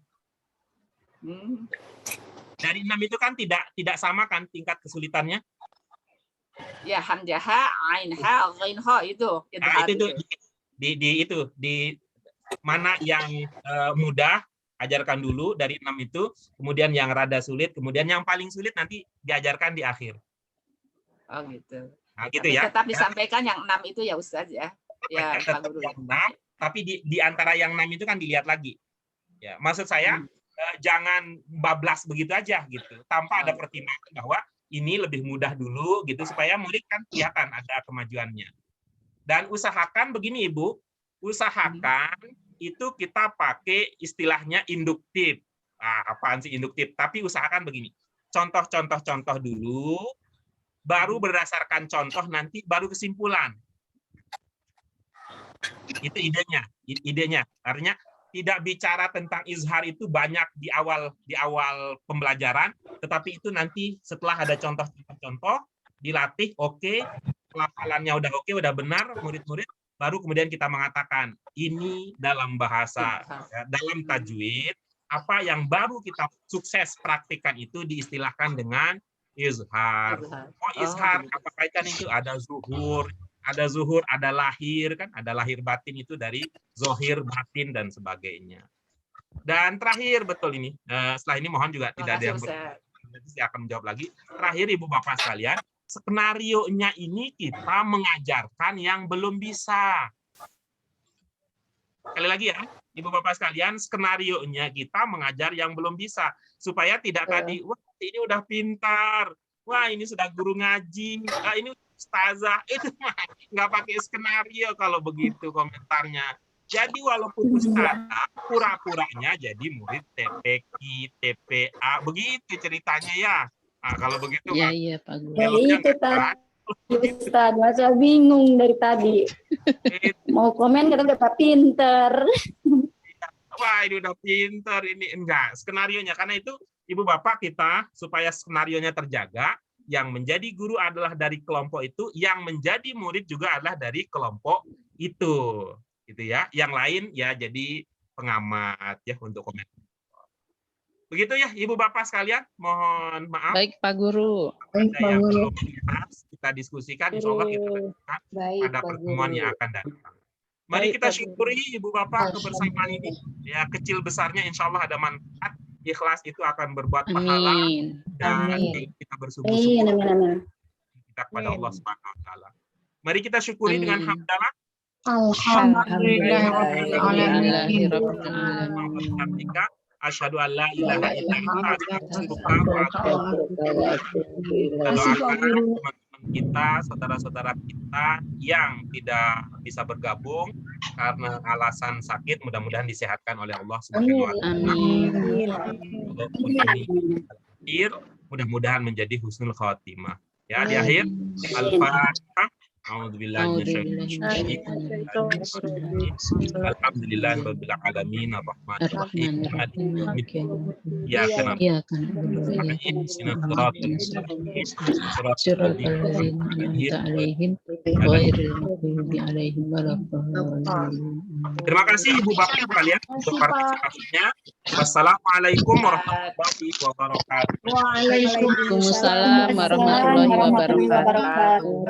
Dari 6 itu kan tidak sama kan tingkat kesulitannya? Ya, hamzah, ain, ha, ghain, kha itu. Di mana yang mudah ajarkan dulu dari 6 itu, kemudian yang rada sulit, kemudian yang paling sulit nanti diajarkan di akhir. Oh gitu. Nah, gitu ya. Tetap disampaikan yang 6 itu ya Ustaz ya. Ya, Pak Guru. Yang 6, tapi di antara yang 6 itu kan dilihat lagi. Ya, maksud saya jangan bablas begitu aja gitu, tanpa ada pertimbangan bahwa ini lebih mudah dulu gitu supaya murid kan kelihatan ada kemajuannya. Dan usahakan begini Ibu, usahakan itu kita pakai istilahnya induktif. Apaan sih induktif? Tapi usahakan begini. Contoh dulu, baru berdasarkan contoh nanti baru kesimpulan. Itu idenya. Artinya tidak bicara tentang izhar itu banyak di awal pembelajaran, tetapi itu nanti setelah ada contoh-contoh dilatih, oke, pelafalannya udah oke, udah benar murid-murid, baru kemudian kita mengatakan ini dalam bahasa dalam tajwid apa yang baru kita sukses praktikkan itu diistilahkan dengan izhar. Izhar apa kaitan itu? Ada zuhur, ada lahir kan, ada lahir batin itu dari zohir, batin dan sebagainya. Dan terakhir betul ini, setelah ini mohon juga tidak ada yang saya akan menjawab lagi. Terakhir Ibu Bapak sekalian, skenario-nya ini kita mengajarkan yang belum bisa. Sekali lagi ya, Ibu Bapak sekalian, skenario-nya kita mengajar yang belum bisa supaya tidak tadi, wah ini udah pintar, wah ini sudah guru ngaji, ini ustazah, itu mah nggak pakai skenario kalau begitu komentarnya. Jadi walaupun ustazah, pura-puranya jadi murid TPQ, TPA, begitu ceritanya ya. Nah, kalau begitu ya, kan. Iya, Pak Guru. Ya, itu tadi, Ustaz, saya bingung dari tadi. Mau komen kata udah pinter. Wah, ini udah pinter, ini enggak. Skenarionya, karena itu Ibu Bapak kita, supaya skenarionya terjaga, yang menjadi guru adalah dari kelompok itu, yang menjadi murid juga adalah dari kelompok itu. Gitu ya. Yang lain ya jadi pengamat ya untuk komen. Begitu ya Ibu Bapak sekalian, mohon maaf. Baik Pak Guru. Ada yang belum kita diskusikan, insya Allah kita lakukan pada pertemuan yang akan datang. Mari kita syukuri Ibu Bapak kebersamaan ini. Ya kecil besarnya insya Allah ada manfaat. Ikhlas itu akan berbuat pahala dan kita bersungguh-sungguh kita kepada Allah Subhanahu wa taala. Mari kita syukuri dengan hamdalah. Alhamdulillahirabbil alamin. Asyhadu an la ilaha illallah teman-teman kita, saudara-saudara kita yang tidak bisa bergabung karena alasan sakit, mudah-mudahan disehatkan oleh Allah Subhanahu wa taala. Mudah-mudahan menjadi husnul khatimah. Ya, di akhir Al-Fatihah. A'udzubillahi Alhamdulillahirabbil alamin arrahmanir rahim maliki yaumiddin iyyaka na'budu wa iyyaka nasta'in. Terima kasih Ibu Bapak sekalian untuk partisipasinya. Wassalamualaikum warahmatullahi wabarakatuh. Waalaikumsalam warahmatullahi wabarakatuh.